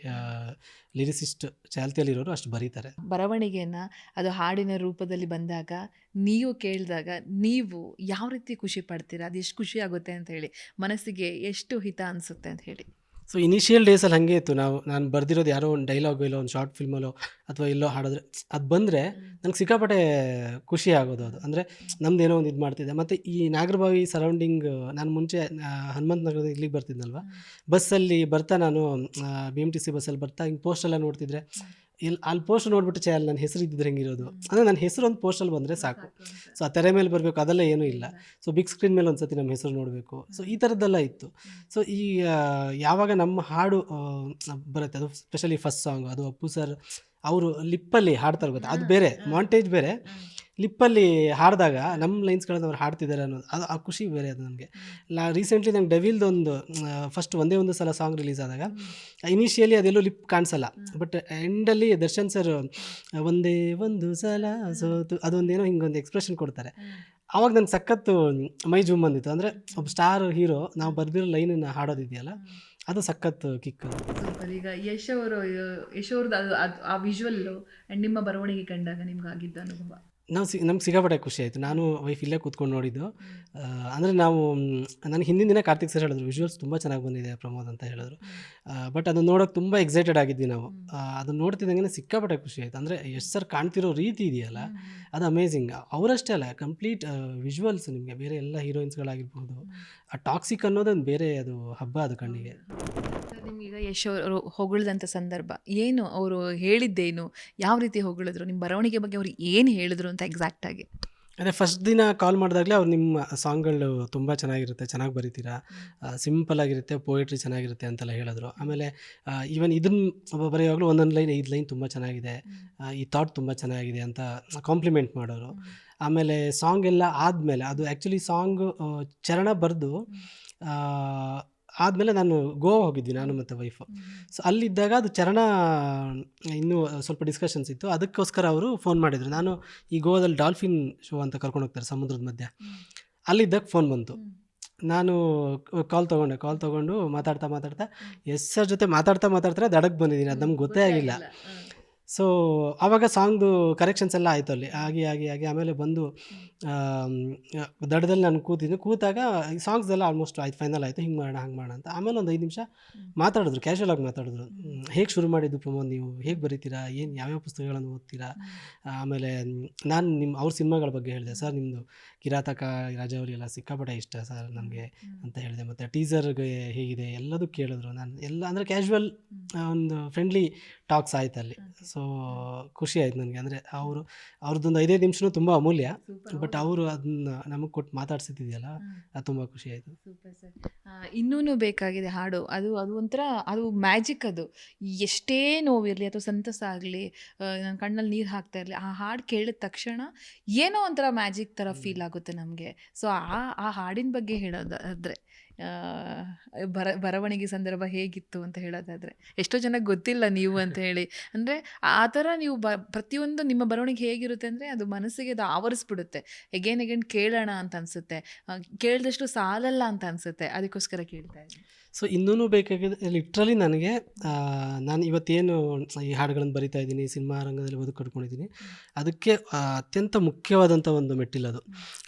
ಲಿರಿಸಿಸ್ಟ್ ಚಾಲ್ತಿಯಲ್ಲಿರೋರು ಅಷ್ಟು ಬರೀತಾರೆ. ಬರವಣಿಗೆಯನ್ನ ಅದು ಹಾಡಿನ ರೂಪದಲ್ಲಿ ಬಂದಾಗ, ನೀವು ಕೇಳಿದಾಗ ನೀವು ಯಾವ ರೀತಿ ಖುಷಿ ಪಡ್ತೀರಾ? ಅದು ಎಷ್ಟು ಖುಷಿ ಆಗುತ್ತೆ ಅಂತ ಹೇಳಿ, ಮನಸ್ಸಿಗೆ ಎಷ್ಟು ಹಿತ ಅನಿಸುತ್ತೆ ಅಂತ ಹೇಳಿ? ಸೊ ಇನಿಷಿಯಲ್ ಡೇಸಲ್ಲಿ ಹಾಗೆ ಇತ್ತು. ನಾನು ಬರ್ದಿರೋದು ಯಾರೋ ಒಂದು ಡೈಲಾಗೋ ಇಲ್ಲ ಒಂದು ಶಾರ್ಟ್ ಫಿಲ್ಮಲ್ಲೋ ಅಥವಾ ಎಲ್ಲೋ ಹಾಡಿದ್ರೆ ಅದು ಬಂದರೆ ನನಗೆ ಸಿಕ್ಕಾಪಟ್ಟೆ ಖುಷಿ ಆಗೋದು. ಅದು ಅಂದರೆ ನಮ್ದೇನೋ ಒಂದು ಇದು ಮಾಡ್ತಿದ್ದೆ. ಮತ್ತು ಈ ನಾಗರಬಾವಿ ಸರೌಂಡಿಂಗ್ ನಾನು ಮುಂಚೆ ಹನುಮಂತ ನಗರದ ಇಲ್ಲಿಗೆ ಬರ್ತಿದ್ನಲ್ವ, ಬಸ್ಸಲ್ಲಿ ಬರ್ತಾ ನಾನು BMTC ಬಸ್ಸಲ್ಲಿ ಬರ್ತಾ ಹಿಂಗೆ ಪೋಸ್ಟೆಲ್ಲ ನೋಡ್ತಿದ್ರೆ ಅಲ್ಲಿ ಪೋಸ್ಟ್ ನೋಡ್ಬಿಟ್ಟು ಅಲ್ಲಿ ನನ್ನ ಹೆಸರು ಇದ್ದಿದ್ರೆ ಹೆಂಗಿರೋದು, ಅಂದರೆ ನನ್ನ ಹೆಸರು ಒಂದು ಪೋಸ್ಟಲ್ಲಿ ಬಂದರೆ ಸಾಕು. ಸೊ ಆ ತೆರೆ ಮೇಲೆ ಬರಬೇಕು ಅದೆಲ್ಲ ಏನೂ ಇಲ್ಲ. ಸೊ ಬಿಗ್ ಸ್ಕ್ರೀನ್ ಮೇಲೆ ಒಂದು ಸತಿ ನಮ್ಮ ಹೆಸರು ನೋಡಬೇಕು. ಸೊ ಈ ಥರದ್ದೆಲ್ಲ ಇತ್ತು. ಸೊ ಈ ಯಾವಾಗ ನಮ್ಮ ಹಾಡು ಬರುತ್ತೆ, ಅದು ಸ್ಪೆಷಲಿ ಫಸ್ಟ್ ಸಾಂಗ್, ಅದು ಅಪ್ಪು ಸರ್ ಅವರು ಲಿಪ್ಪಲ್ಲಿ ಹಾಡ್ತಾರೆ ಗೊತ್ತಾ, ಅದು ಬೇರೆ ಮಾಂಟೇಜ್ ಬೇರೆ. ಲಿಪ್ಪಲ್ಲಿ ಹಾಡಿದಾಗ ನಮ್ಮ ಲೈನ್ಸ್ಗಳನ್ನು ಅವ್ರು ಹಾಡ್ತಿದ್ದಾರೆ ಅನ್ನೋದು ಅದು ಆ ಖುಷಿ ಬೇರೆ. ಅದು ನನಗೆ ರೀಸೆಂಟ್ಲಿ ನಂಗೆ ಡೆವಿಲ್ದು ಒಂದು ಫಸ್ಟ್ ಒಂದೇ ಒಂದು ಸಲ ಸಾಂಗ್ ರಿಲೀಸ್ ಆದಾಗ ಇನಿಷಿಯಲಿ ಅದೆಲ್ಲೂ ಲಿಪ್ ಕಾಣಿಸಲ್ಲ, ಬಟ್ ಎಂಡಲ್ಲಿ ದರ್ಶನ್ ಸರ್ ಒಂದೇ ಒಂದು ಸಲ ಸೋತು ಅದೊಂದೇನೋ ಹಿಂಗೊಂದು ಎಕ್ಸ್ಪ್ರೆಷನ್ ಕೊಡ್ತಾರೆ. ಆವಾಗ ನನಗೆ ಸಖತ್ತು ಮೈ ಜೂಮ್ ಬಂದಿತ್ತು. ಅಂದರೆ ಒಬ್ಬ ಸ್ಟಾರ್ ಹೀರೋ ನಾವು ಬರೆದಿರೋ ಲೈನನ್ನು ಹಾಡೋದಿದೆಯಲ್ಲ, ಅದು ಸಖತ್ ಕಿಕ್. ಸೂಪರ್. ಈಗ ಯಶ್ ಅವ್ರದ್ದು ಆ ವಿಜುವಲ್ಲು ಆ್ಯಂಡ್ ನಿಮ್ಮ ಬರವಣಿಗೆ ಕಂಡಾಗ ನಿಮ್ಗೆ ಆಗಿದ್ದ ಅನುಭವ? ನಮ್ಗೆ ಸಿಕ್ಕಾಪಟ್ಟೆ ಖುಷಿ ಆಯಿತು. ನಾನು ವೈಫ್ ಇಲ್ಲೇ ಕೂತ್ಕೊಂಡು ನೋಡಿದ್ದು. ಅಂದರೆ ನಾವು ನನಗೆ ಹಿಂದಿನ ದಿನ ಕಾರ್ತಿಕ್ ಸರ್ ಹೇಳಿದ್ರು ವಿಜುವಲ್ಸ್ ತುಂಬ ಚೆನ್ನಾಗಿ ಬಂದಿದೆ ಪ್ರಮೋದ್ ಅಂತ ಹೇಳಿದ್ರು. ಬಟ್ ಅದನ್ನು ನೋಡೋಕೆ ತುಂಬ ಎಕ್ಸೈಟೆಡ್ ಆಗಿದ್ವಿ ನಾವು. ಅದನ್ನು ನೋಡ್ತಿದ್ದಂಗೆ ಸಿಕ್ಕಾಪಟ್ಟೆ ಖುಷಿ ಆಯಿತು. ಅಂದರೆ ಎಷ್ಟು ಸರ್ ಕಾಣ್ತಿರೋ ರೀತಿ ಇದೆಯಲ್ಲ, ಅದು ಅಮೇಝಿಂಗ್. ಅವರಷ್ಟೇ ಅಲ್ಲ, ಕಂಪ್ಲೀಟ್ ವಿಜುವಲ್ಸ್ ನಿಮಗೆ ಬೇರೆ ಎಲ್ಲ ಹೀರೋಯಿನ್ಸ್ಗಳಾಗಿರ್ಬೋದು. ಆ ಟಾಕ್ಸಿಕ್ ಅನ್ನೋದೊಂದು ಬೇರೆ, ಅದು ಹಬ್ಬ ಅದು ಕಣ್ಣಿಗೆ. ನಿಮ್ಗೀಗ ಯಶ್ ಅವರು ಹೊಗಳಿದಂಥ ಸಂದರ್ಭ ಏನು, ಅವರು ಹೇಳಿದ್ದೇನು, ಯಾವ ರೀತಿ ಹೊಗಳಿದ್ರು, ನಿಮ್ಮ ಬರವಣಿಗೆ ಬಗ್ಗೆ ಅವ್ರು ಏನು ಹೇಳಿದ್ರು ಅಂತ ಎಕ್ಸಾಕ್ಟಾಗಿ? ಅದೇ ಫಸ್ಟ್ ದಿನ ಕಾಲ್ ಮಾಡಿದಾಗಲೇ ಅವ್ರು ನಿಮ್ಮ ಸಾಂಗ್ಗಳು ತುಂಬ ಚೆನ್ನಾಗಿರುತ್ತೆ, ಚೆನ್ನಾಗಿ ಬರೀತೀರಾ, ಸಿಂಪಲ್ ಆಗಿರುತ್ತೆ, ಪೋಯಿಟ್ರಿ ಚೆನ್ನಾಗಿರುತ್ತೆ ಅಂತೆಲ್ಲ ಹೇಳಿದ್ರು. ಆಮೇಲೆ ಈವನ್ ಇದನ್ನು ಬರೆಯುವಾಗಲೂ ಒಂದೊಂದು ಲೈನ್ 5 ಲೈನ್ ತುಂಬ ಚೆನ್ನಾಗಿದೆ, ಈ ಥಾಟ್ ತುಂಬ ಚೆನ್ನಾಗಿದೆ ಅಂತ ಕಾಂಪ್ಲಿಮೆಂಟ್ ಮಾಡೋರು. ಆಮೇಲೆ ಸಾಂಗ್ ಎಲ್ಲ ಆದಮೇಲೆ ಅದು ಆ್ಯಕ್ಚುಲಿ ಸಾಂಗ್ ಚರಣ ಬರೆದು ಆದಮೇಲೆ ನಾನು ಗೋವಾ ಹೋಗಿದ್ವಿ ನಾನು ಮತ್ತು ವೈಫು. ಸೊ ಅಲ್ಲಿದ್ದಾಗ ಅದು ಚರಣ ಇನ್ನೂ ಸ್ವಲ್ಪ ಡಿಸ್ಕಷನ್ಸ್ ಇತ್ತು. ಅದಕ್ಕೋಸ್ಕರ ಅವರು ಫೋನ್ ಮಾಡಿದರು. ನಾನು ಈ ಗೋವಾದಲ್ಲಿ ಡಾಲ್ಫಿನ್ ಶೋ ಅಂತ ಕರ್ಕೊಂಡು ಹೋಗ್ತಾರೆ ಸಮುದ್ರದ ಮಧ್ಯೆ, ಅಲ್ಲಿದ್ದಾಗ ಫೋನ್ ಬಂತು. ನಾನು ಕಾಲ್ ತೊಗೊಂಡು ಮಾತಾಡ್ತಾ ಎಸ್ ಸರ್ ಜೊತೆ ಮಾತಾಡ್ತಾ ದಡಕ್ಕೆ ಬಂದಿದ್ದೀನಿ. ಅದು ನಮ್ಗೆ ಗೊತ್ತೇ ಆಗಿಲ್ಲ. ಸೊ ಆವಾಗ ಸಾಂಗ್ದು ಕರೆಕ್ಷನ್ಸ್ ಎಲ್ಲ ಆಯಿತು ಅಲ್ಲಿ ಆಗಿ ಆಮೇಲೆ ಬಂದು ದಡದಲ್ಲಿ ನಾನು ಕೂತಾಗ ಈ ಸಾಂಗ್ಸ್ ಎಲ್ಲ ಆಲ್ಮೋಸ್ಟ್ ಆಯ್ತು, ಫೈನಲ್ ಆಯಿತು, ಹಿಂಗೆ ಮಾಡೋಣ ಹಂಗೆ ಮಾಡೋಣ ಅಂತ. ಆಮೇಲೆ ಒಂದು 5 ನಿಮಿಷ ಮಾತಾಡಿದ್ರು, ಕ್ಯಾಶುವಲ್ ಆಗಿ ಮಾತಾಡಿದ್ರು. ಹೇಗೆ ಶುರು ಮಾಡಿದ್ದು ಪ್ರಮೋದ್, ನೀವು ಹೇಗೆ ಬರೀತೀರಾ, ಏನು ಯಾವ್ಯಾವ ಪುಸ್ತಕಗಳನ್ನು ಓದ್ತೀರಾ. ಆಮೇಲೆ ನಾನು ಅವ್ರ ಸಿನಿಮಾಗಳ ಬಗ್ಗೆ ಹೇಳಿದೆ. ಸರ್ ನಿಮ್ಮದು ಕಿರಾತಕ, ರಾಜಾವಳಿ ಎಲ್ಲ ಸಿಕ್ಕಾಪಟ್ಟೆ ಇಷ್ಟ ಸರ್ ನನಗೆ ಅಂತ ಹೇಳಿದೆ. ಮತ್ತು ಟೀಸರ್ಗೆ ಹೇಗಿದೆ ಎಲ್ಲದೂ ಕೇಳಿದ್ರು. ನಾನು ಎಲ್ಲ ಅಂದರೆ ಕ್ಯಾಶುವಲ್ ಒಂದು ಫ್ರೆಂಡ್ಲಿ ಟಾಕ್ಸ್ ಆಯ್ತು ಅಲ್ಲಿ. ಸೊ ಖುಷಿ ಆಯ್ತು ನನಗೆ. ಅಂದರೆ ಅವ್ರದ್ದೊಂದು 5 ನಿಮಿಷನೂ ತುಂಬ ಅಮೂಲ್ಯ, ಬಟ್ ಅವರು ಅದನ್ನ ನಮಗೆ ಕೊಟ್ಟು ಮಾತಾಡ್ಸಿದ್ದಿದೆಯಲ್ಲ, ಅದು ತುಂಬ ಖುಷಿ ಆಯಿತು. Super sir. ಇನ್ನೂ ಬೇಕಾಗಿದೆ ಹಾಡು, ಅದು ಒಂಥರ ಅದು ಮ್ಯಾಜಿಕ್. ಅದು ಎಷ್ಟೇ ನೋವಿರಲಿ ಅಥವಾ ಸಂತಸ ಆಗಲಿ, ನನ್ನ ಕಣ್ಣಲ್ಲಿ ನೀರು ಹಾಕ್ತಾ ಇರಲಿ, ಆ ಹಾಡು ಕೇಳಿದ ತಕ್ಷಣ ಏನೋ ಒಂಥರ ಮ್ಯಾಜಿಕ್ ಥರ ಫೀಲ್ ಆಗುತ್ತೆ ನಮಗೆ. ಸೊ ಆ ಹಾಡಿನ ಬಗ್ಗೆ ಹೇಳೋದಾದರೆ, ಬರವಣಿಗೆ ಸಂದರ್ಭ ಹೇಗಿತ್ತು ಅಂತ ಹೇಳೋದಾದರೆ, ಎಷ್ಟೋ ಜನಕ್ಕೆ ಗೊತ್ತಿಲ್ಲ ನೀವು ಅಂತ ಹೇಳಿ. ಅಂದರೆ ಆ ಥರ ನೀವು ಪ್ರತಿಯೊಂದು ನಿಮ್ಮ ಬರವಣಿಗೆ ಹೇಗಿರುತ್ತೆ ಅಂದರೆ ಅದು ಮನಸ್ಸಿಗೆ ಅದು ಆವರಿಸ್ಬಿಡುತ್ತೆ. ಎಗೇನ್ ಕೇಳೋಣ ಅಂತ ಅನಿಸುತ್ತೆ, ಕೇಳಿದಷ್ಟು ಸಾಲಲ್ಲ ಅಂತ ಅನಿಸುತ್ತೆ. ಅದಕ್ಕೋಸ್ಕರ ಕೇಳ್ತಾ ಇದ್ದೀನಿ. ಸೊ ಇನ್ನೂ ಬೇಕಾಗಿದೆ ಲಿಟ್ರಲಿ ನನಗೆ. ನಾನು ಇವತ್ತೇನು ಈ ಹಾಡುಗಳನ್ನು ಬರಿತಾ ಇದ್ದೀನಿ, ಸಿನಿಮಾ ರಂಗದಲ್ಲಿ ಬದುಕು ಕಟ್ಕೊಂಡಿದ್ದೀನಿ, ಅದಕ್ಕೆ ಅತ್ಯಂತ ಮುಖ್ಯವಾದಂಥ ಒಂದು ಮೆಟ್ಟಿಲದು.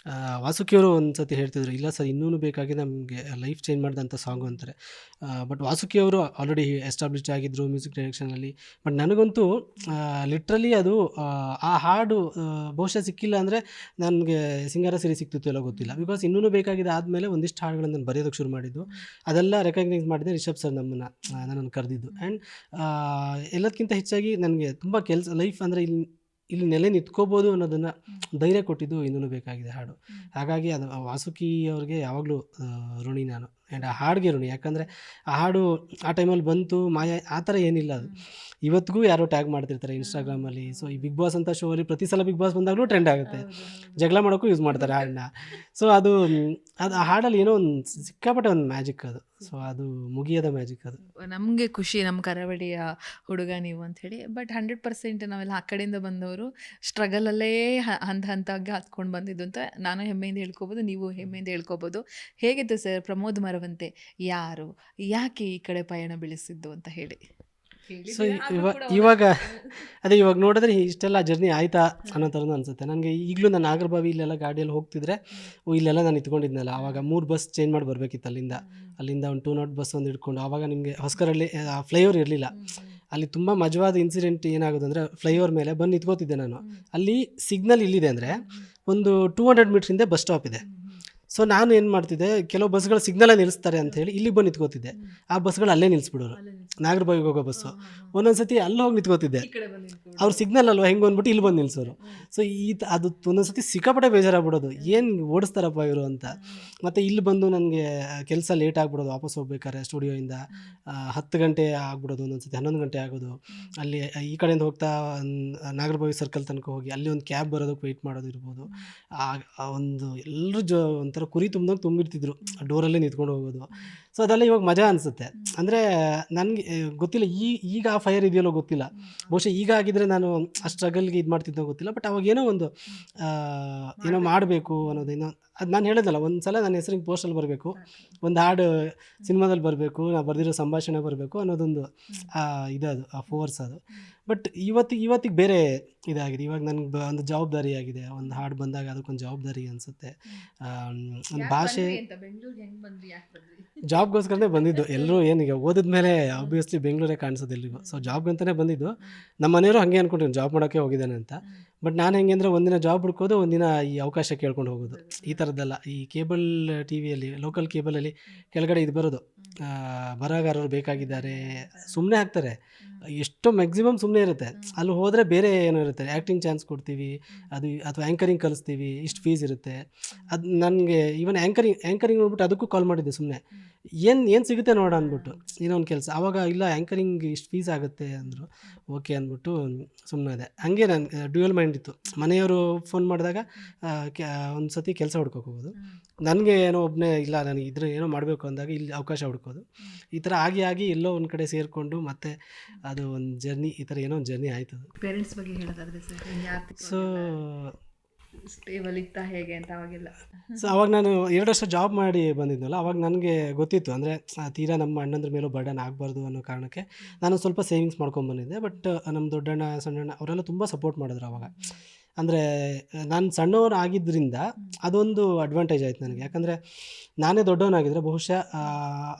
ವಾಸುಕಿಯವರು ಒಂದು ಸತಿ ಹೇಳ್ತಿದ್ರು, ಇಲ್ಲ ಸರ್ ಇನ್ನೂ ಬೇಕಾಗಿ ನಮಗೆ ಲೈಫ್ ಚೇಂಜ್ ಮಾಡಿದಂಥ ಸಾಂಗು ಅಂತಾರೆ. ಬಟ್ ವಾಸುಕಿಯವರು ಆಲ್ರೆಡಿ ಎಸ್ಟಾಬ್ಲಿಷ್ಡ್ ಆಗಿದ್ದರು ಮ್ಯೂಸಿಕ್ ಡೈರೆಕ್ಷನಲ್ಲಿ. ಬಟ್ ನನಗಂತೂ ಲಿಟ್ರಲಿ ಅದು ಆ ಹಾಡು ಬಹುಶಃ ಸಿಕ್ಕಿಲ್ಲ ಅಂದರೆ ನನಗೆ ಸಿಂಗಾರ ಸಿರಿ ಸಿಕ್ತಿತ್ತು ಎಲ್ಲ ಗೊತ್ತಿಲ್ಲ. ಬಿಕಾಸ್ ಇನ್ನೂ ಬೇಕಾಗಿದೆ ಆದಮೇಲೆ ಒಂದಿಷ್ಟು ಹಾಡುಗಳನ್ನು ನಾನು ಬರೆಯೋದಕ್ಕೆ ಶುರು ಮಾಡಿದ್ದು. ಅದೆಲ್ಲ ರೆಕಗ್ನೈಸ್ ಮಾಡಿದೆ ರಿಷಬ್ ಸರ್ ನನ್ನನ್ನು ಕರೆದಿದ್ದು. ಆ್ಯಂಡ್ ಎಲ್ಲದಕ್ಕಿಂತ ಹೆಚ್ಚಾಗಿ ನನಗೆ ತುಂಬ ಕೆಲಸ ಲೈಫ್ ಅಂದರೆ ಇಲ್ಲಿ ನೆಲೆ ನಿಂತ್ಕೋಬೋದು ಅನ್ನೋದನ್ನು ಧೈರ್ಯ ಕೊಟ್ಟಿದ್ದು ಇನ್ನೂ ಬೇಕಾಗಿದೆ ಹಾಡು. ಹಾಗಾಗಿ ಅದು ವಾಸುಕಿ ಅವ್ರಿಗೆ ಯಾವಾಗಲೂ ಋಣಿ ನಾನು. ಆ್ಯಂಡ್ ಆ ಹಾಡಿಗೆ ಋಣಿ. ಯಾಕಂದರೆ ಆ ಹಾಡು ಆ ಟೈಮಲ್ಲಿ ಬಂತು ಮಾಯ ಆ ಥರ ಏನಿಲ್ಲ ಅದು. ಇವತ್ತಿಗೂ ಯಾರೋ ಟ್ಯಾಗ್ ಮಾಡ್ತಿರ್ತಾರೆ ಇನ್ಸ್ಟಾಗ್ರಾಮಲ್ಲಿ. ಸೊ ಈ ಬಿಗ್ ಬಾಸ್ ಅಂತ ಶೋ ಅಲ್ಲಿ ಪ್ರತಿ ಸಲ ಬಿಗ್ ಬಾಸ್ ಬಂದಾಗಲೂ ಟ್ರೆಂಡ್ ಆಗುತ್ತೆ. ಜಗಳ ಮಾಡೋಕ್ಕೂ ಯೂಸ್ ಮಾಡ್ತಾರೆ ಹಾಡನ್ನ. ಸೊ ಅದು ಆ ಹಾಡಲ್ಲಿ ಏನೋ ಒಂದು ಸಿಕ್ಕಾಪಟ್ಟೆ ಒಂದು ಮ್ಯಾಜಿಕ್ ಅದು. ಸೊ ಅದು ಮುಗಿಯದ ಮ್ಯಾಜಿಕ್ ಅದು. ನಮಗೆ ಖುಷಿ ನಮ್ಮ ಕರಾವಳಿಯ ಹುಡುಗ ನೀವು ಅಂಥೇಳಿ. ಬಟ್ 100% ನಾವೆಲ್ಲ ಆ ಕಡೆಯಿಂದ ಬಂದವರು ಸ್ಟ್ರಗಲಲ್ಲೇ ಹಂತವಾಗಿ ಹತ್ಕೊಂಡು ಬಂದಿದ್ದು ಅಂತ ನಾನು ಹೆಮ್ಮೆಯಿಂದ ಹೇಳ್ಕೊಬೋದು, ನೀವು ಹೆಮ್ಮೆಯಿಂದ ಹೇಳ್ಕೊಬೋದು. ಹೇಗಿತ್ತು ಸರ್ ಪ್ರಮೋದ್ ಮರವಂತೆ ಯಾರು, ಯಾಕೆ ಈ ಕಡೆ ಪಯಣ ಬೆಳೆಸಿದ್ದು ಅಂತ ಹೇಳಿ? ಸೊ ಇವಾಗ ಇವಾಗ ನೋಡಿದ್ರೆ ಇಷ್ಟೆಲ್ಲ ಜರ್ನಿ ಆಯ್ತಾ ಅನ್ನೋ ಥರನೂ ಅನಿಸುತ್ತೆ ನನಗೆ. ಈಗಲೂ ನಾನು ನಾಗರಬಾವಿ ಇಲ್ಲೆಲ್ಲ ಗಾಡಿಯಲ್ಲಿ ಹೋಗ್ತಿದ್ರೆ ಇಲ್ಲೆಲ್ಲ ನಾನು ಇಟ್ಕೊಂಡಿದ್ನಲ್ಲ, ಆವಾಗ 3 ಬಸ್ ಚೇಂಜ್ ಮಾಡಿ ಬರಬೇಕಿತ್ತು ಅಲ್ಲಿಂದ ಒಂದು 2 ಬಸ್ ಒಂದು ಹಿಡ್ಕೊಂಡು. ಆವಾಗ ನಿಮಗೆ ಹೊಸಕರಲ್ಲಿ ಫ್ಲೈಓವರ್ ಇರಲಿಲ್ಲ. ಅಲ್ಲಿ ತುಂಬ ಮಜವಾದ ಇನ್ಸಿಡೆಂಟ್ ಏನಾಗೋದಂದರೆ, ಫ್ಲೈಓವರ್ ಮೇಲೆ ಬಂದು ನಿಂತ್ಕೋತಿದ್ದೆ ನಾನು. ಅಲ್ಲಿ ಸಿಗ್ನಲ್ ಇಲ್ಲಿದೆ ಅಂದರೆ ಒಂದು 200 ಮೀಟ್ರ್ ಹಿಂದೆ ಬಸ್ ಸ್ಟಾಪ್ ಇದೆ. ಸೊ ನಾನು ಏನು ಮಾಡ್ತಿದ್ದೆ, ಕೆಲವು ಬಸ್ಗಳು ಸಿಗ್ನಲೇ ನಿಲ್ಲಿಸ್ತಾರೆ ಅಂತ ಹೇಳಿ ಇಲ್ಲಿಗೆ ಬಂದು ನಿಂತ್ಕೋತಿದ್ದೆ. ಆ ಬಸ್ಗಳು ಅಲ್ಲೇ ನಿಲ್ಲಿಸ್ಬಿಡೋರು, ನಾಗರಬಾವಿಗೆ ಹೋಗೋ ಬಸ್ಸು. ಒಂದೊಂದು ಸತಿ ಅಲ್ಲಿ ಹೋಗಿ ನಿಂತ್ಕೋತಿದ್ದೆ, ಅವ್ರು ಸಿಗ್ನಲ್ ಅಲ್ವಾ ಹೆಂಗೆ ಅಂದ್ಬಿಟ್ಟು ಇಲ್ಲಿ ಬಂದು ನಿಲ್ಲಿಸೋರು. ಸೊ ಅದು ಒಂದೊಂದು ಸತಿ ಸಿಕ್ಕಾಪಟ್ಟೆ ಬೇಜಾರಾಗ್ಬಿಡೋದು, ಏನು ಓಡಿಸ್ತಾರಪ್ಪ ಇವರು ಅಂತ. ಮತ್ತು ಇಲ್ಲಿ ಬಂದು ನನಗೆ ಕೆಲಸ ಲೇಟ್ ಆಗಿಬಿಡೋದು, ವಾಪಸ್ ಹೋಗ್ಬೇಕಾದ್ರೆ ಸ್ಟುಡಿಯೋಯಿಂದ 10 ಗಂಟೆ ಆಗ್ಬಿಡೋದು, ಒಂದೊಂದು ಸತಿ 11 ಗಂಟೆ ಆಗೋದು. ಅಲ್ಲಿ ಈ ಕಡೆಯಿಂದ ಹೋಗ್ತಾ ನಾಗರಬಾವಿ ಸರ್ಕಲ್ ತನಕ ಹೋಗಿ ಅಲ್ಲಿ ಒಂದು ಕ್ಯಾಬ್ ಬರೋದಕ್ಕೆ ವೆಯ್ಟ್ ಮಾಡೋದು ಇರ್ಬೋದು. ಒಂದು ಎಲ್ಲರೂ ಒಂಥರ ಕುರಿ ತುಂಬಿರ್ತಿದ್ರು, ಡೋರಲ್ಲೇ ನಿಂತ್ಕೊಂಡು ಹೋಗೋದು. ಸೊ ಅದೆಲ್ಲ ಇವಾಗ ಮಜಾ ಅನಿಸುತ್ತೆ. ಅಂದರೆ ನನಗೆ ಗೊತ್ತಿಲ್ಲ ಈಗ ಆ ಫೈರ್ ಇದೆಯಲ್ಲೋ ಗೊತ್ತಿಲ್ಲ, ಬಹುಶಃ ಈಗ ಆಗಿದ್ರೆ ನಾನು ಆ ಸ್ಟ್ರಗಲ್ಗೆ ಇದು ಮಾಡ್ತಿದ್ದೋ ಗೊತ್ತಿಲ್ಲ. ಬಟ್ ಅವಾಗ ಏನೋ ಒಂದು ಏನೋ ಮಾಡಬೇಕು ಅನ್ನೋದೇನೋ, ಅದು ನಾನು ಹೇಳಿದ್ನಲ್ಲ, ಒಂದು ಸಲ ನನ್ನ ಹೆಸರಿಗೆ ಪೋಸ್ಟಲ್ಲಿ ಬರಬೇಕು, ಒಂದು ಹಾಡು ಸಿನಿಮಾದಲ್ಲಿ ಬರಬೇಕು, ನಾವು ಬರೆದಿರೋ ಸಂಭಾಷಣೆ ಬರಬೇಕು ಅನ್ನೋದೊಂದು ಇದದು ಆ ಫೋರ್ಸ್ ಅದು. ಬಟ್ ಇವತ್ತಿಗೆ ಬೇರೆ ಇದಾಗಿದೆ. ಇವಾಗ ನನಗೆ ಒಂದು ಜವಾಬ್ದಾರಿ ಆಗಿದೆ. ಒಂದು ಹಾಡು ಬಂದಾಗ ಅದಕ್ಕೊಂದು ಜವಾಬ್ದಾರಿ ಅನಿಸುತ್ತೆ. ಒಂದು ಭಾಷೆ ಜಾಬ್ಗೋಸ್ಕರನೇ ಬಂದಿದ್ದು. ಎಲ್ಲರೂ ಏನೀಗ ಓದಿದ ಮೇಲೆ ಆಬ್ವಿಯಸ್ಲಿ ಬೆಂಗಳೂರೇ ಕಾಣಿಸೋದು ಎಲ್ರಿಗೂ. ಸೊ ಜಾಬ್ಗಂತಲೇ ಬಂದಿದ್ದು. ನಮ್ಮ ಮನೆಯವರು ಹಾಗೆ ಅಂದ್ಕೊಂಡಿದ್ರು ಜಾಬ್ ಮಾಡೋಕ್ಕೆ ಹೋಗಿದ್ದಾನೆ ಅಂತ. ಬಟ್ ನಾನು ಹೆಂಗೆ ಅಂದರೆ, ಒಂದಿನ ಜಾಬ್ ಹುಡ್ಕೋದು, ಒಂದಿನ ಈ ಅವಕಾಶ ಕೇಳ್ಕೊಂಡು ಹೋಗೋದು, ಈ ಥರದ್ದೆಲ್ಲ. ಈ ಕೇಬಲ್ ಟಿ ವಿಯಲ್ಲಿ, ಲೋಕಲ್ ಕೇಬಲಲ್ಲಿ ಕೆಳಗಡೆ ಇದು ಬರೋದು, ಬರಹಗಾರರು ಬೇಕಾಗಿದ್ದಾರೆ, ಸುಮ್ಮನೆ ಹಾಕ್ತಾರೆ. ಎಷ್ಟೋ ಮ್ಯಾಕ್ಸಿಮಮ್ ಸುಮ್ಮನೆ ಇರುತ್ತೆ. ಅಲ್ಲಿ ಹೋದರೆ ಬೇರೆ ಏನೋ ಇರುತ್ತೆ, ಆ್ಯಕ್ಟಿಂಗ್ ಚಾನ್ಸ್ ಕೊಡ್ತೀವಿ, ಅದು ಅಥವಾ ಆ್ಯಂಕರಿಂಗ್ ಕಲಿಸ್ತೀವಿ, ಇಷ್ಟು ಫೀಸ್ ಇರುತ್ತೆ. ಅದು ನನಗೆ ಈವನ್ ಆ್ಯಂಕರಿಂಗ್ ನೋಡ್ಬಿಟ್ಟು ಅದಕ್ಕೂ ಕಾಲ್ ಮಾಡಿದ್ದೆ ಸುಮ್ಮನೆ, ಏನು ಸಿಗುತ್ತೆ ನೋಡ ಅಂದ್ಬಿಟ್ಟು, ಏನೋ ಒಂದು ಕೆಲಸ. ಆವಾಗ ಇಲ್ಲ ಆ್ಯಂಕರಿಂಗ್ ಇಷ್ಟು ಫೀಸ್ ಆಗುತ್ತೆ ಅಂದರು. ಓಕೆ ಅಂದ್ಬಿಟ್ಟು ಸುಮ್ಮನೆ ಇದೆ. ಹಂಗೆ ನಾನು ಡ್ಯೂಯಲ್ ಮೈಂಡ್ ಇತ್ತು. ಮನೆಯವರು ಫೋನ್ ಮಾಡಿದಾಗ ಒಂದು ಸತಿ ಕೆಲಸ ಹುಡ್ಕೋಕೆ ಹೋಗೋದು, ನನಗೆ ಏನೋ ಒಬ್ಬನೇ ಇಲ್ಲ ನನಗೆ ಇದ್ರ ಏನೋ ಮಾಡಬೇಕು ಅಂದಾಗ ಇಲ್ಲಿ ಅವಕಾಶ ಹುಡ್ಕೋದು. ಈ ಥರ ಆಗಿ ಎಲ್ಲೋ ಒಂದು ಕಡೆ ಸೇರಿಕೊಂಡು ಮತ್ತೆ ಅದು ಒಂದು ಜರ್ನಿ, ಈ ಥರ ಏನೋ ಒಂದು ಜರ್ನಿ ಆಯ್ತು. ಪೇರೆಂಟ್ಸ್ ಬಗ್ಗೆ ಹೇಳೋದಾದ್ರೆ ಸರ್, ಸೊ ಸ್ಟೇಬಲ್ ಇತ್ತಾ ಹೇಗೆ ಅಂತ ಅವಾಗೆಲ್ಲ? ಸೊ ಅವಾಗ ನಾನು 2 ವರ್ಷ ಜಾಬ್ ಮಾಡಿ ಬಂದಿದ್ನಲ್ಲ, ಅವಾಗ ನನಗೆ ಗೊತ್ತಿತ್ತು ಅಂದರೆ ತೀರಾ ನಮ್ಮ ಅಣ್ಣಂದ್ರ ಮೇಲೂ ಬರ್ಡನ್ ಆಗಬಾರ್ದು ಅನ್ನೋ ಕಾರಣಕ್ಕೆ ನಾನು ಸ್ವಲ್ಪ ಸೇವಿಂಗ್ಸ್ ಮಾಡ್ಕೊಂಡ್ಬಂದಿದ್ದೆ. ಬಟ್ ನಮ್ಮ ದೊಡ್ಡಣ್ಣ ಸಣ್ಣಣ್ಣ ಅವರೆಲ್ಲ ತುಂಬ ಸಪೋರ್ಟ್ ಮಾಡಿದ್ರು ಅವಾಗ. ಅಂದರೆ ನಾನು ಸಣ್ಣವನು ಆಗಿದ್ದರಿಂದ ಅದೊಂದು ಅಡ್ವಾಂಟೇಜ್ ಆಯ್ತು ನನಗೆ. ಯಾಕಂದರೆ ನಾನೇ ದೊಡ್ಡವನಾಗಿದ್ದರೆ ಬಹುಶಃ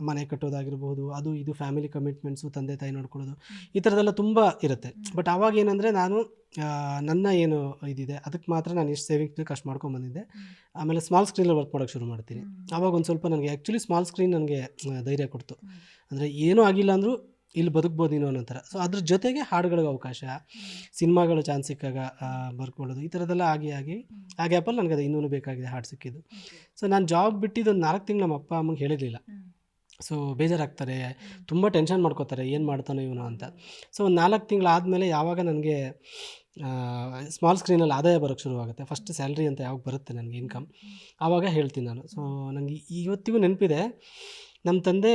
ಮನೆ ಕಟ್ಟೋದಾಗಿರ್ಬೋದು, ಅದು ಇದು ಫ್ಯಾಮಿಲಿ ಕಮಿಟ್ಮೆಂಟ್ಸು, ತಂದೆ ತಾಯಿ ನೋಡ್ಕೊಳ್ಳೋದು, ಈ ಥರದ್ದೆಲ್ಲ ತುಂಬ ಇರುತ್ತೆ. ಬಟ್ ಆವಾಗ ಏನಂದರೆ ನಾನು ನನ್ನ ಏನು ಇದಿದೆ ಅದಕ್ಕೆ ಮಾತ್ರ ನಾನು ಎಷ್ಟು ಸೇವಿಂಗ್ಸ್ ಬೇಕು ಅಷ್ಟು ಮಾಡ್ಕೊಂಬಂದಿದ್ದೆ. ಆಮೇಲೆ ಸ್ಮಾಲ್ ಸ್ಕ್ರೀನಲ್ಲಿ ವರ್ಕ್ ಮಾಡೋಕ್ಕೆ ಶುರು ಮಾಡ್ತೀನಿ. ಆವಾಗ ಒಂದು ಸ್ವಲ್ಪ ನನಗೆ ಆ್ಯಕ್ಚುಲಿ ಸ್ಮಾಲ್ ಸ್ಕ್ರೀನ್ ನನಗೆ ಧೈರ್ಯ ಕೊಡ್ತು. ಅಂದರೆ ಏನೂ ಆಗಿಲ್ಲ ಅಂದರೂ ಇಲ್ಲಿ ಬದುಕ್ಬೋದು ನೀನು ಅನ್ನೋ ಥರ. ಸೊ ಅದ್ರ ಜೊತೆಗೆ ಹಾಡುಗಳಿಗೆ ಅವಕಾಶ, ಸಿನಿಮಾಗಳು ಚಾನ್ಸ್ ಸಿಕ್ಕಾಗ ಬರ್ಕೊಳ್ಳೋದು, ಈ ಥರದ್ದೆಲ್ಲ ಆಗಿ ಆ ಗ್ಯಾಪಲ್ಲಿ ನನಗೆ ಅದು ಇನ್ನೂ ಬೇಕಾಗಿದೆ ಹಾಡು ಸಿಕ್ಕಿದ್ದು. ಸೊ ನಾನು ಜಾಬ್ ಬಿಟ್ಟಿದ್ದು ಒಂದು 4 ತಿಂಗಳು ನಮ್ಮ ಅಪ್ಪ ಅಮ್ಮಗೆ ಹೇಳಿರಲಿಲ್ಲ. ಸೊ ಬೇಜಾರಾಗ್ತಾರೆ, ತುಂಬ ಟೆನ್ಷನ್ ಮಾಡ್ಕೋತಾರೆ, ಏನು ಮಾಡ್ತಾನೋ ಇವನು ಅಂತ. ಸೊ ಒಂದು 4 ತಿಂಗಳಾದಮೇಲೆ ಯಾವಾಗ ನನಗೆ ಸ್ಮಾಲ್ ಸ್ಕ್ರೀನಲ್ಲಿ ಆದಾಯ ಬರೋಕ್ಕೆ ಶುರುವಾಗುತ್ತೆ, ಫಸ್ಟ್ ಸ್ಯಾಲ್ರಿ ಅಂತ ಯಾವಾಗ ಬರುತ್ತೆ ನನಗೆ ಇನ್ಕಮ್, ಆವಾಗ ಹೇಳ್ತೀನಿ ನಾನು. ಸೊ ನನಗೆ ಇವತ್ತಿಗೂ ನೆನಪಿದೆ, ನಮ್ಮ ತಂದೆ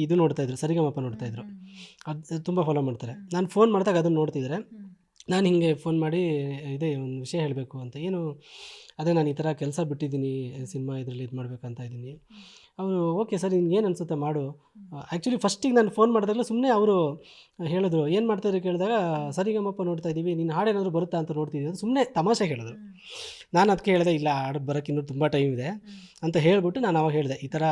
ಇದು ನೋಡ್ತಾಯಿದ್ರು, ಸರಿಗಮಪ ನೋಡ್ತಾಯಿದ್ರು. ಅದು ತುಂಬ ಫಾಲೋ ಮಾಡ್ತಾರೆ. ನಾನು ಫೋನ್ ಮಾಡಿದಾಗ ಅದನ್ನು ನೋಡ್ತಿದ್ದಾರೆ. ನಾನು ಹಿಂಗೆ ಫೋನ್ ಮಾಡಿ ಇದೇ ಒಂದು ವಿಷಯ ಹೇಳಬೇಕು ಅಂತ. ಏನು ಅದೇ ನಾನು ಈ ಥರ ಕೆಲಸ ಬಿಟ್ಟಿದ್ದೀನಿ, ಸಿನಿಮಾ ಇದರಲ್ಲಿ ಇದು ಮಾಡಬೇಕಂತ ಇದ್ದೀನಿ. ಅವರು ಓಕೆ ಸರ್, ನಿನ್ಗೆ ಏನು ಅನಿಸುತ್ತೆ ಮಾಡು. ಆ್ಯಕ್ಚುಲಿ ಫಸ್ಟಿಗೆ ನಾನು ಫೋನ್ ಮಾಡಿದಾಗಲೂ ಸುಮ್ಮನೆ ಅವರು ಹೇಳಿದ್ರು, ಏನು ಮಾಡ್ತಾಯಿದ್ರು ಕೇಳಿದಾಗ, ಸರಿಗಮಪ ನೋಡ್ತಾ ಇದ್ದೀವಿ, ನೀನು ಹಾಡೇನಾದರೂ ಬರುತ್ತಾ ಅಂತ ನೋಡ್ತಿದ್ದೀವಿ ಅಂತ ಸುಮ್ಮನೆ ತಮಾಷೆ ಹೇಳಿದ್ರು. ನಾನು ಅದಕ್ಕೆ ಹೇಳಿದೆ, ಇಲ್ಲ ಹಾಡು ಬರೋಕ್ಕೆ ಇನ್ನೂ ತುಂಬ ಟೈಮ್ ಇದೆ ಅಂತ ಹೇಳಿಬಿಟ್ಟು ನಾನು ಅವಾಗ ಹೇಳಿದೆ, ಈ ಥರ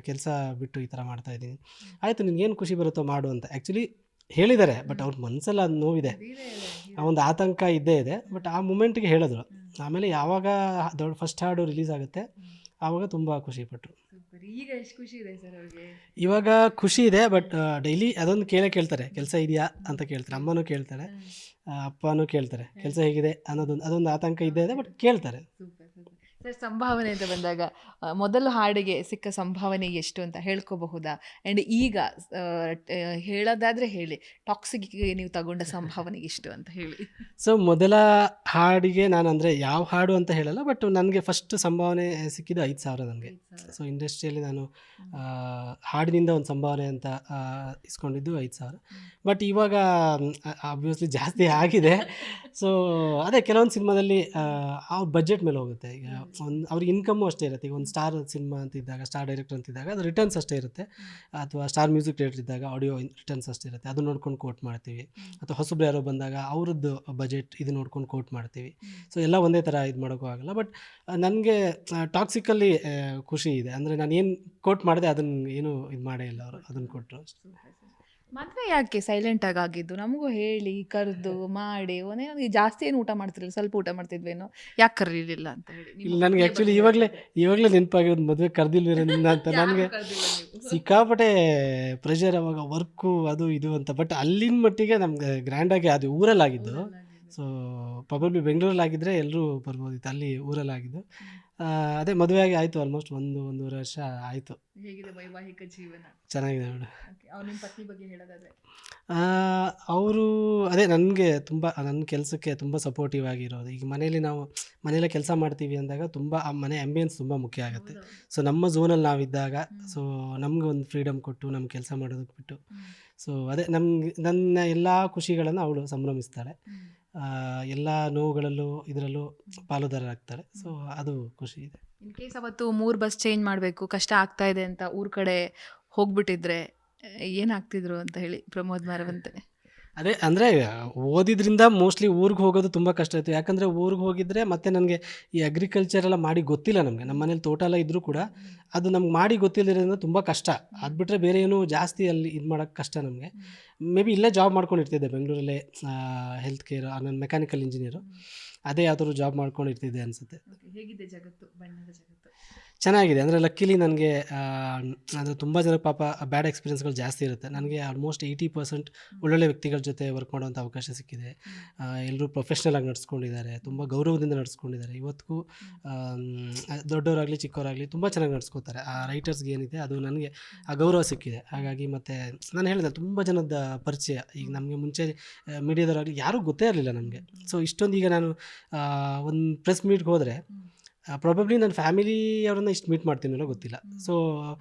ಕೆಲಸ ಬಿಟ್ಟು ಈ ಥರ ಮಾಡ್ತಾಯಿದ್ದೀನಿ. ಆಯಿತು, ನಿನ್ಗೇನು ಖುಷಿ ಬರುತ್ತೋ ಮಾಡು ಅಂತ ಆ್ಯಕ್ಚುಲಿ ಹೇಳಿದ್ದಾರೆ. ಬಟ್ ಅವ್ರ ಮನಸ್ಸಲ್ಲಿ ಅದು ನೋವಿದೆ, ಆ ಒಂದು ಆತಂಕ ಇದ್ದೇ ಇದೆ. ಬಟ್ ಆ ಮೂಮೆಂಟ್ಗೆ ಹೇಳಿದ್ರು. ಆಮೇಲೆ ಯಾವಾಗ ಫಸ್ಟ್ ಹಾಡು ರಿಲೀಸ್ ಆಗುತ್ತೆ ಆವಾಗ ತುಂಬ ಖುಷಿಪಟ್ಟರು. ಈಗ ಎಷ್ಟು ಖುಷಿ ಇದೆ ಸರ್ ಅವ್ರಿಗೆ? ಇವಾಗ ಖುಷಿ ಇದೆ, ಬಟ್ ಡೈಲಿ ಅದೊಂದು ಕೇಳ್ತಾರೆ, ಕೆಲಸ ಇದೆಯಾ ಅಂತ ಕೇಳ್ತಾರೆ. ಅಮ್ಮನೂ ಕೇಳ್ತಾರೆ, ಅಪ್ಪನೂ ಕೇಳ್ತಾರೆ, ಕೆಲಸ ಹೇಗಿದೆ ಅನ್ನೋದೊಂದು ಅದೊಂದು ಆತಂಕ ಇದ್ದೇ ಇದೆ, ಬಟ್ ಕೇಳ್ತಾರೆ. ಸರ್, ಸಂಭಾವನೆ ಅಂತ ಬಂದಾಗ ಮೊದಲು ಹಾಡಿಗೆ ಸಿಕ್ಕ ಸಂಭಾವನೆ ಎಷ್ಟು ಅಂತ ಹೇಳ್ಕೋಬಹುದಾ? ಆ್ಯಂಡ್ ಈಗ ಹೇಳೋದಾದ್ರೆ ಹೇಳಿ, ಟಾಕ್ಸಿಕ್ಗೆ ನೀವು ತಗೊಂಡ ಸಂಭಾವನೆ ಎಷ್ಟು ಅಂತ ಹೇಳಿ. ಸೊ ಮೊದಲ ಹಾಡಿಗೆ ನಾನು ಅಂದರೆ ಯಾವ ಹಾಡು ಅಂತ ಹೇಳಲ್ಲ, ಬಟ್ ನನಗೆ ಫಸ್ಟ್ ಸಂಭಾವನೆ ಸಿಕ್ಕಿದ್ದು 5,000 ನನಗೆ. ಸೊ ಇಂಡಸ್ಟ್ರಿಯಲ್ಲಿ ನಾನು ಹಾಡಿನಿಂದ ಒಂದು ಸಂಭಾವನೆ ಅಂತ ಇಸ್ಕೊಂಡಿದ್ದು 5,000. ಬಟ್ ಇವಾಗ ಆಬ್ವಿಯಸ್ಲಿ ಜಾಸ್ತಿ ಆಗಿದೆ. ಸೊ ಅದೇ ಕೆಲವೊಂದು ಸಿನಿಮಾದಲ್ಲಿ ಅವ್ರ ಬಜೆಟ್ ಮೇಲೆ ಹೋಗುತ್ತೆ. ಈಗ ಅವ್ರಿಗೆ ಇನ್ಕಮ್ಮು ಅಷ್ಟೇ ಇರುತ್ತೆ. ಈಗ ಒಂದು ಸ್ಟಾರ್ ಸಿನಿಮಾ ಅಂತಿದ್ದಾಗ, ಸ್ಟಾರ್ ಡೈರೆಕ್ಟರ್ ಅಂತಿದ್ದಾಗ ಅದು ರಿಟರ್ನ್ಸ್ ಅಷ್ಟೇ ಇರುತ್ತೆ. ಅಥವಾ ಸ್ಟಾರ್ ಮ್ಯೂಸಿಕ್ ಡೈರೆಕ್ಟರ್ ಇದ್ದಾಗ ಆಡಿಯೋ ರಿಟರ್ನ್ಸ್ ಅಷ್ಟೇ ಇರುತ್ತೆ. ಅದು ನೋಡ್ಕೊಂಡು ಕೋಟ್ ಮಾಡ್ತೀವಿ. ಅಥವಾ ಹೊಸಬ್ರು ಯಾರೋ ಬಂದಾಗ ಅವ್ರದ್ದು ಬಜೆಟ್ ಇದು ನೋಡ್ಕೊಂಡು ಕೋಟ್ ಮಾಡ್ತೀವಿ. ಸೊ ಎಲ್ಲ ಒಂದೇ ಥರ ಇದು ಮಾಡೋಕ್ಕೂ ಆಗಲ್ಲ. ಬಟ್ ನನಗೆ ಟಾಕ್ಸಿಕಲ್ಲಿ ಖುಷಿ ಇದೆ. ಅಂದರೆ ನಾನು ಏನು ಕೋಟ್ ಮಾಡಿದೆ ಅದನ್ನು ಏನು ಇದು ಮಾಡೇ ಇಲ್ಲ, ಅವರು ಅದನ್ನು ಕೊಟ್ಟರು. ಮದುವೆ ಯಾಕೆ ಸೈಲೆಂಟ್ ಆಗಿದ್ದು? ನಮಗೂ ಹೇಳಿ, ಕರೆದು ಮಾಡಿ. ಜಾಸ್ತಿ ಏನು ಊಟ ಮಾಡ್ತಿರಲಿಲ್ಲ, ಸ್ವಲ್ಪ ಊಟ ಮಾಡ್ತಿದ್ವೇನೋ, ಯಾಕೆ ಕರೀಲಿಲ್ಲ ಅಂತ ಹೇಳಿ. ಇಲ್ಲ, ನನಗೆ ಆ್ಯಕ್ಚುಲಿ ಇವಾಗಲೇ ನೆನಪಾಗಿರೋದು ಮದುವೆ ಕರೆದಿಲ್ವೇನಿಂದ ಅಂತ. ನನಗೆ ಸಿಕ್ಕಾಪಟ್ಟೆ ಪ್ರೆಷರ್ ಅವಾಗ, ವರ್ಕು ಅದು ಇದು ಅಂತ. ಬಟ್ ಅಲ್ಲಿನ ಮಟ್ಟಿಗೆ ನಮ್ಗೆ ಗ್ರ್ಯಾಂಡಾಗಿ ಅದು ಊರಲ್ಲಾಗಿದ್ದು. ಸೊ ಪ್ರಾಬಬ್ಲಿ ಬೆಂಗಳೂರಲ್ಲಾಗಿದ್ದರೆ ಎಲ್ಲರೂ ಬರ್ಬೋದಿತ್ತು, ಅಲ್ಲಿ ಊರಲ್ಲಾಗಿದ್ದು. ಅದೇ ಮದುವೆಯಾಗಿ ಆಯಿತು, ಆಲ್ಮೋಸ್ಟ್ 1-1.5 ವರ್ಷ ಆಯಿತು. ಹೇಗಿದೆ ವೈವಾಹಿಕ ಜೀವನ? ಚೆನ್ನಾಗಿದೆ ಮೇಡಮ್. ಅವ್ರ ನಿಮ್ಮ ಪತ್ನಿ ಬಗ್ಗೆ ಹೇಳೋದಾದ್ರೆ? ಅವರು ಅದೇ ನನಗೆ ತುಂಬ ನನ್ನ ಕೆಲಸಕ್ಕೆ ತುಂಬ ಸಪೋರ್ಟಿವ್ ಆಗಿರೋದು. ಈಗ ಮನೇಲೆ ಕೆಲಸ ಮಾಡ್ತೀವಿ ಅಂದಾಗ ತುಂಬ ಆ ಮನೆ ಆ್ಯಂಬಿಯನ್ಸ್ ತುಂಬ ಮುಖ್ಯ ಆಗುತ್ತೆ. ಸೊ ನಮ್ಮ ಝೋನಲ್ಲಿ ನಾವಿದ್ದಾಗ ಸೊ ನಮ್ಗೆ ಒಂದು ಫ್ರೀಡಮ್ ಕೊಟ್ಟು ನಮ್ಮ ಕೆಲಸ ಮಾಡೋದಕ್ಕೆ ಬಿಟ್ಟು, ಸೊ ಅದೇ ನನ್ನ ಎಲ್ಲ ಖುಷಿಗಳನ್ನು ಅವಳು ಸಂಭ್ರಮಿಸ್ತಾಳೆ. ಎಲ್ಲ ನೋವುಗಳಲ್ಲೂ ಇದರಲ್ಲೂ ಪಾಲುದಾರರಾಗ್ತಾಳೆ. ಸೊ ಅದು ಖುಷಿ ಇದೆ. ಇನ್ ಕೇಸ್ ಅವತ್ತು 3 ಬಸ್ ಚೇಂಜ್ ಮಾಡಬೇಕು, ಕಷ್ಟ ಆಗ್ತಾ ಇದೆ ಅಂತ ಊರ ಕಡೆ ಹೋಗ್ಬಿಟ್ಟಿದ್ರೆ ಏನಾಗ್ತಿದ್ರು ಅಂತ ಹೇಳಿ ಪ್ರಮೋದ್ ಮಾರವಂತೆ? ಅದೇ ಅಂದರೆ ಓದಿದ್ರಿಂದ ಮೋಸ್ಟ್ಲಿ ಊರಿಗೆ ಹೋಗೋದು ತುಂಬ ಕಷ್ಟ ಆಯಿತು. ಯಾಕಂದರೆ ಊರಿಗೆ ಹೋಗಿದ್ದರೆ ಮತ್ತೆ ನನಗೆ ಈ ಅಗ್ರಿಕಲ್ಚರ್ ಎಲ್ಲ ಮಾಡಿ ಗೊತ್ತಿಲ್ಲ. ನಮಗೆ ನಮ್ಮ ಮನೇಲಿ ತೋಟ ಎಲ್ಲ ಇದ್ದರೂ ಕೂಡ ಅದು ನಮ್ಗೆ ಮಾಡಿ ಗೊತ್ತಿಲ್ಲದ್ರಿಂದ ತುಂಬ ಕಷ್ಟ. ಅದು ಬಿಟ್ಟರೆ ಬೇರೆ ಏನೂ ಜಾಸ್ತಿ ಅಲ್ಲಿ ಇದು ಮಾಡೋಕ್ಕೆ ಕಷ್ಟ ನಮಗೆ. ಮೇ ಬಿ ಇಲ್ಲೇ ಜಾಬ್ ಮಾಡ್ಕೊಂಡಿರ್ತಿದ್ದೆ ಬೆಂಗಳೂರಲ್ಲೇ, ಹೆಲ್ತ್ ಕೇರ್, ನಾನು ಮೆಕ್ಯಾನಿಕಲ್ ಇಂಜಿನಿಯರು. ಅದೇ ಯಾವ್ದಾದ್ರು ಜಾಬ್ ಮಾಡ್ಕೊಂಡಿರ್ತಿದ್ದೆ ಅನಿಸುತ್ತೆ. ಹೇಗಿದೆ ಜಗತ್ತು, ಬಣ್ಣದ ಜಗತ್ತು? ಚೆನ್ನಾಗಿದೆ. ಅಂದರೆ ಲಕ್ಕಿಲಿ ನನಗೆ ಅಂದರೆ ತುಂಬ ಜನ ಪಾಪ ಬ್ಯಾಡ್ ಎಕ್ಸ್ಪೀರಿಯನ್ಸ್ಗಳು ಜಾಸ್ತಿ ಇರುತ್ತೆ. ನನಗೆ ಆಲ್ಮೋಸ್ಟ್ 80% ಒಳ್ಳೊಳ್ಳೆ ವ್ಯಕ್ತಿಗಳ ಜೊತೆ ವರ್ಕ್ ಮಾಡೋವಂಥ ಅವಕಾಶ ಸಿಕ್ಕಿದೆ. ಎಲ್ಲರೂ ಪ್ರೊಫೆಷ್ನಲ್ ಆಗಿ ನಡ್ಸ್ಕೊಂಡಿದ್ದಾರೆ, ತುಂಬ ಗೌರವದಿಂದ ನಡ್ಸ್ಕೊಂಡಿದ್ದಾರೆ. ಇವತ್ತಿಗೂ ದೊಡ್ಡವರಾಗಲಿ ಚಿಕ್ಕವರಾಗಲಿ ತುಂಬ ಚೆನ್ನಾಗಿ ನಡ್ಸ್ಕೊತಾರೆ. ಆ ರೈಟರ್ಸ್ಗೆ ಏನಿದೆ ಅದು ನನಗೆ ಆ ಗೌರವ ಸಿಕ್ಕಿದೆ. ಹಾಗಾಗಿ ಮತ್ತು ನಾನು ಹೇಳಿದೆ ತುಂಬ ಜನದ ಪರಿಚಯ. ಈಗ ನಮಗೆ ಮುಂಚೆ ಮೀಡಿಯಾದವರಾಗಲಿ ಯಾರೂ ಗೊತ್ತೇ ಇರಲಿಲ್ಲ ನಮಗೆ. ಸೊ ಇಷ್ಟೊಂದು ಈಗ ನಾನು ಒಂದು ಪ್ರೆಸ್ ಮೀಟ್ಗೆ ಹೋದರೆ ಪ್ರಾಬಬ್ಲಿ ನನ್ನ ಫ್ಯಾಮಿಲಿ ಅವರನ್ನ ಇಷ್ಟು ಮೀಟ್ ಮಾಡ್ತೀನೋ ಗೊತ್ತಿಲ್ಲ. ಸೊ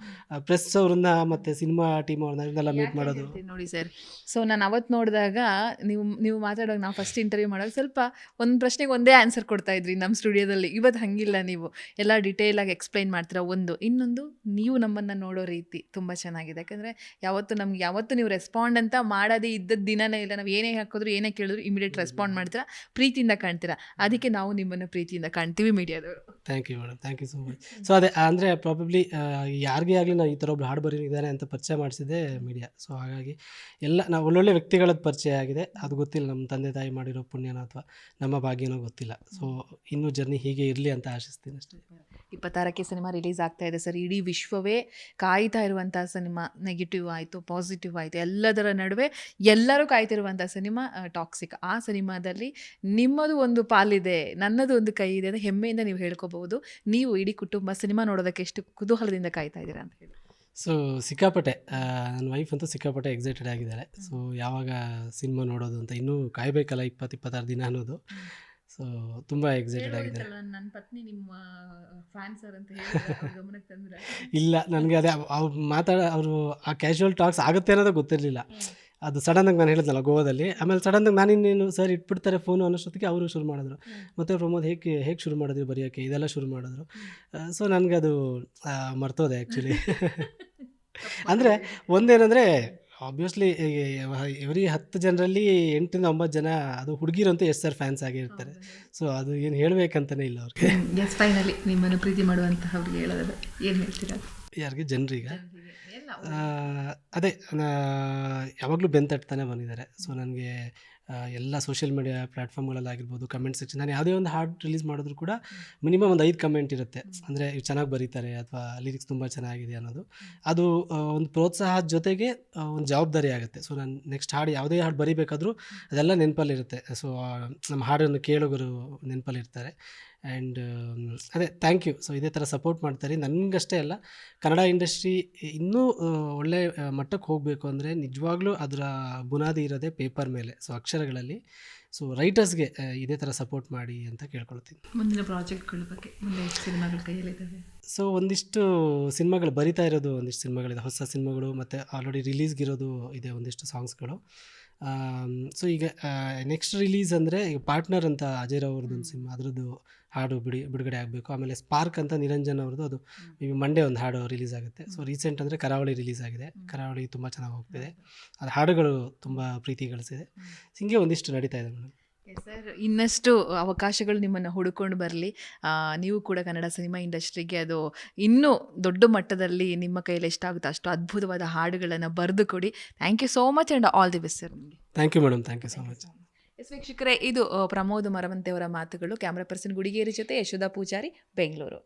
ಪ್ರೆಸ್ ಅವ್ರನ್ನ ಮತ್ತು ಸಿನಿಮಾ ಟೀಮ್ ಅವ್ರನ್ನ ಇವನ್ನೆಲ್ಲ ಮೀಟ್ ಮಾಡೋದು ನೋಡಿ ಸರ್. ಸೊ ನಾನು ಅವತ್ತು ನೋಡಿದಾಗ ನೀವು ಮಾತಾಡುವಾಗ, ನಾವು ಫಸ್ಟ್ ಇಂಟರ್ವ್ಯೂ ಮಾಡುವಾಗ ಸ್ವಲ್ಪ ಒಂದು ಪ್ರಶ್ನೆಗೆ ಒಂದೇ ಆನ್ಸರ್ ಕೊಡ್ತಾ ಇದ್ರಿ ನಮ್ಮ ಸ್ಟುಡಿಯೋದಲ್ಲಿ. ಇವತ್ತು ಹಂಗಿಲ್ಲ, ನೀವು ಎಲ್ಲ ಡಿಟೇಲಾಗಿ ಎಕ್ಸ್ಪ್ಲೈನ್ ಮಾಡ್ತೀರಾ. ಇನ್ನೊಂದು ನೀವು ನಮ್ಮನ್ನು ನೋಡೋ ರೀತಿ ತುಂಬ ಚೆನ್ನಾಗಿದೆ. ಯಾಕಂದರೆ ಯಾವತ್ತು ನೀವು ರೆಸ್ಪಾಂಡ್ ಅಂತ ಮಾಡೋದೇ ಇದ್ದದ್ದು ದಿನನೇ ಇಲ್ಲ. ನಾವು ಏನೇ ಹಾಕಿದ್ರು ಏನೇ ಕೇಳಿದ್ರು ಇಮಿಡಿಯೇಟ್ ರೆಸ್ಪಾಂಡ್ ಮಾಡ್ತೀರಾ, ಪ್ರೀತಿಯಿಂದ ಕಾಣ್ತೀರಾ. ಅದಕ್ಕೆ ನಾವು ನಿಮ್ಮನ್ನು ಪ್ರೀತಿಯಿಂದ ಕಾಣ್ತೀವಿ ಮೀಡಿಯಾದವರು. Thank you madam, thank you so much. So ಅದೇ ಅಂದರೆ ಪ್ರಾಬಬ್ಲಿ ಯಾರಿಗೇ ಆಗಲಿ ನಾವು ಈ ಥರ ಒಬ್ರು ಹಾಡು ಬರೀನಿದ್ದಾನೆ ಅಂತ ಪರಿಚಯ ಮಾಡಿಸಿದೆ ಮೀಡಿಯಾ. ಸೊ ಹಾಗಾಗಿ ನಾವು ಒಳ್ಳೊಳ್ಳೆ ವ್ಯಕ್ತಿಗಳ ಪರಿಚಯ ಆಗಿದೆ. ಅದು ಗೊತ್ತಿಲ್ಲ, ನಮ್ಮ ತಂದೆ ತಾಯಿ ಮಾಡಿರೋ ಪುಣ್ಯನೋ ಅಥವಾ ನಮ್ಮ ಭಾಗ್ಯನೋ ಗೊತ್ತಿಲ್ಲ. ಸೊ ಇನ್ನೂ ಜರ್ನಿ ಹೀಗೆ ಇರಲಿ ಅಂತ ಆಶಿಸ್ತೀನಿ ಅಷ್ಟೇ. 26ಕ್ಕೆ ಸಿನಿಮಾ ರಿಲೀಸ್ ಆಗ್ತಾ ಇದೆ ಸರ್. ಇಡೀ ವಿಶ್ವವೇ ಕಾಯ್ತಾ ಇರುವಂಥ ಸಿನಿಮಾ. ನೆಗೆಟಿವ್ ಆಯಿತು, ಪಾಸಿಟಿವ್ ಆಯಿತು, ಎಲ್ಲದರ ನಡುವೆ ಎಲ್ಲರೂ ಕಾಯ್ತಿರುವಂಥ ಸಿನಿಮಾ ಟಾಕ್ಸಿಕ್. ಆ ಸಿನಿಮಾದಲ್ಲಿ ನಿಮ್ಮದು ಒಂದು ಪಾಲಿದೆ, ನನ್ನದು ಒಂದು ಕೈ ಇದೆ ಅಂತ ಹೆಮ್ಮೆಯಿಂದ ನೀವು ಹೇಳ್ಕೋಬಹುದು. ನೀವು ಇಡೀ ಕುಟುಂಬ ಸಿನಿಮಾ ನೋಡೋದಕ್ಕೆ ಎಷ್ಟು ಕುತೂಹಲದಿಂದ ಕಾಯ್ತಾ ಇದ್ದೀರಾ ಅಂತ ಹೇಳಿ? ಸೊ ಸಿಕ್ಕಾಪಟ್ಟೆ, ನನ್ನ ವೈಫ್ ಅಂತೂ ಸಿಕ್ಕಾಪಟ್ಟೆ ಎಕ್ಸೈಟೆಡ್ ಆಗಿದ್ದಾರೆ. ಸೊ ಯಾವಾಗ ಸಿನಿಮಾ ನೋಡೋದು ಅಂತ, ಇನ್ನೂ ಕಾಯಬೇಕಲ್ಲ 20-26 ದಿನ ಅನ್ನೋದು. ಸೊ ತುಂಬ ಎಕ್ಸೈಟೆಡ್ ಆಗಿದ್ದಾರೆ. ನನ್ನ ಪತ್ನಿ ನಿಮ್ಮ ಫ್ಯಾನ್ ಸರ್ ಅಂತ ಗಮನಕ್ಕೆ ತಂದ್ರೆ? ಇಲ್ಲ, ನನಗೆ ಅದೇ ಅವರು ಆ ಕ್ಯಾಶುವಲ್ ಟಾಕ್ಸ್ ಆಗುತ್ತೆ ಅನ್ನೋದು ಗೊತ್ತಿರಲಿಲ್ಲ. ಅದು ಸಡನ್ನಾಗಿ ನಾನು ಹೇಳಿದ್ನಲ್ಲ ಗೋವಾದಲ್ಲಿ. ಆಮೇಲೆ ಸಡನ್ನಾಗಿ ನಾನು ಇನ್ನೇನು ಸರ್ ಇಟ್ಬಿಡ್ತಾರೆ ಫೋನು ಅನ್ನೋಷ್ಟೊತ್ತಿಗೆ ಅವರು ಶುರು ಮಾಡಿದ್ರು. ಮತ್ತು ಪ್ರಮೋದ್ ಹೇಗೆ ಶುರು ಮಾಡಿದ್ರಿ ಬರೆಯೋಕ್ಕೆ, ಇದೆಲ್ಲ ಶುರು ಮಾಡಿದ್ರು. ಸೊ ನನಗೆ ಅದು ಮರ್ತೋದೆ ಆ್ಯಕ್ಚುಲಿ. ಅಂದರೆ ಒಂದೇನೆಂದರೆ ಆಬ್ವಿಯಸ್ಲಿ ಎವ್ರಿ 10 ಜನರಲ್ಲಿ 8-9 ಜನ ಅದು ಹುಡುಗಿರಂತೂ ಎಷ್ಟು ಸರ್ ಫ್ಯಾನ್ಸ್ ಆಗಿರ್ತಾರೆ. ಸೊ ಅದು ಏನು ಹೇಳಬೇಕಂತಲೇ ಇಲ್ಲ ಅವ್ರಿಗೆ. ಎಸ್, ಫೈನಲಿ ನಿಮ್ಮನ್ನು ಪ್ರೀತಿ ಮಾಡುವಂತಹ ಅವ್ರಿಗೆ ಹೇಳೋದು ಏನು ಹೇಳ್ತೀರಾ? ಯಾರಿಗೆ? ಜನರಿಗೆ ಅದೇ ಯಾವಾಗಲೂ ಬೆಂತಟ್ತಾನೆ ಬಂದಿದ್ದಾರೆ. ಸೊ ನನಗೆ ಎಲ್ಲ ಸೋಷಿಯಲ್ ಮೀಡಿಯಾ ಪ್ಲ್ಯಾಟ್ಫಾರ್ಮ್ಗಳಲ್ಲಾಗಿರ್ಬೋದು, ಕಮೆಂಟ್ ಸೆಕ್ಷನ್, ನಾನು ಯಾವುದೇ ಒಂದು ಹಾಡು ರಿಲೀಸ್ ಮಾಡಿದ್ರು ಕೂಡ ಮಿನಿಮಮ್ ಒಂದು 5 ಕಮೆಂಟ್ ಇರುತ್ತೆ. ಅಂದರೆ ಇವು ಚೆನ್ನಾಗಿ ಬರೀತಾರೆ ಅಥವಾ ಲಿರಿಕ್ಸ್ ತುಂಬ ಚೆನ್ನಾಗಿದೆ ಅನ್ನೋದು. ಅದು ಒಂದು ಪ್ರೋತ್ಸಾಹದ ಜೊತೆಗೆ ಒಂದು ಜವಾಬ್ದಾರಿ ಆಗುತ್ತೆ. ಸೊ ನಾನು ನೆಕ್ಸ್ಟ್ ಹಾಡು ಯಾವುದೇ ಹಾಡು ಬರೀಬೇಕಾದ್ರೂ ಅದೆಲ್ಲ ನೆನಪಲ್ಲಿರುತ್ತೆ. ಸೊ ನಮ್ಮ ಹಾಡನ್ನು ಕೇಳೋಗರು ನೆನಪಲ್ಲಿರ್ತಾರೆ. ಆ್ಯಂಡ್ ಅದೇ ಥ್ಯಾಂಕ್ ಯು. ಸೊ ಇದೇ ಥರ ಸಪೋರ್ಟ್ ಮಾಡ್ತಾರೆ. ನನಗಷ್ಟೇ ಅಲ್ಲ, ಕನ್ನಡ ಇಂಡಸ್ಟ್ರಿ ಇನ್ನೂ ಒಳ್ಳೆ ಮಟ್ಟಕ್ಕೆ ಹೋಗಬೇಕು ಅಂದರೆ ನಿಜವಾಗ್ಲೂ ಅದರ ಬುನಾದಿ ಇರೋದೇ ಪೇಪರ್ ಮೇಲೆ, ಸೊ ಅಕ್ಷರಗಳಲ್ಲಿ. ಸೊ ರೈಟರ್ಸ್ಗೆ ಇದೇ ಥರ ಸಪೋರ್ಟ್ ಮಾಡಿ ಅಂತ ಕೇಳ್ಕೊಳ್ತೀನಿ. ಮುಂದಿನ ಪ್ರಾಜೆಕ್ಟ್ಗಳ ಬಗ್ಗೆ, ಮುಂದೆ ಸಿನಿಮಾಗಳ ಕೈಯಲ್ಲಿದ್ದಾವೆ? ಸೊ ಒಂದಿಷ್ಟು ಸಿನಿಮಾಗಳು ಬರಿತಾ ಇರೋದು, ಒಂದಿಷ್ಟು ಸಿನಿಮಾಗಳಿದೆ, ಹೊಸ ಸಿನಿಮಾಗಳು, ಮತ್ತು ಆಲ್ರೆಡಿ ರಿಲೀಸ್ಗಿರೋದು ಇದೆ ಒಂದಿಷ್ಟು ಸಾಂಗ್ಸ್ಗಳು. ಸೊ ಈಗ ನೆಕ್ಸ್ಟ್ ರಿಲೀಸ್ ಅಂದರೆ ಈಗ ಪಾರ್ಟ್ನರ್ ಅಂತ ಅಜಯ್ ರಾವ್ ಅವ್ರದ್ದೊಂದು ಸಿನಿಮಾ, ಅದರದ್ದು ಹಾಡು ಬಿಡುಗಡೆ ಆಗಬೇಕು. ಆಮೇಲೆ ಸ್ಪಾರ್ಕ್ ಅಂತ ನಿರಂಜನ್ ಅವ್ರದ್ದು, ಅದು ಈಗ ಮಂಡೇ ಒಂದು ಹಾಡು ರಿಲೀಸ್ ಆಗುತ್ತೆ. ಸೊ ರೀಸೆಂಟ್ ಅಂದರೆ ಕರಾವಳಿ ರಿಲೀಸ್ ಆಗಿದೆ. ಕರಾವಳಿ ತುಂಬ ಚೆನ್ನಾಗಿ ಹೋಗ್ತಿದೆ, ಅದು ಹಾಡುಗಳು ತುಂಬ ಪ್ರೀತಿ ಗಳಿಸಿದೆ. ಹಿಂಗೆ ಒಂದಿಷ್ಟು ನಡೀತಾ ಇದೆ ಮೇಡಮ್. ಸರ್, ಇನ್ನಷ್ಟು ಅವಕಾಶಗಳು ನಿಮ್ಮನ್ನು ಹುಡುಕೊಂಡು ಬರಲಿ. ನೀವು ಕೂಡ ಕನ್ನಡ ಸಿನಿಮಾ ಇಂಡಸ್ಟ್ರಿಗೆ ಅದು ಇನ್ನೂ ದೊಡ್ಡ ಮಟ್ಟದಲ್ಲಿ ನಿಮ್ಮ ಕೈಯಲ್ಲಿ ಎಷ್ಟಾಗುತ್ತೋ ಅಷ್ಟು ಅದ್ಭುತವಾದ ಹಾಡುಗಳನ್ನು ಬರೆದು ಕೊಡಿ. Thank you so much and all the best sir ನಿಮಗೆ. Thank you madam, thank you so much. Yes ವೀಕ್ಷಕರೇ, ಇದು ಪ್ರಮೋದ್ ಮರವಂತೆ ಅವರ ಮಾತುಗಳು. ಕ್ಯಾಮ್ರಾ ಪರ್ಸನ್ ಗುಡಿಗೇರಿ ಜೊತೆ ಯಶೋಧ ಪೂಜಾರಿ, ಬೆಂಗಳೂರು.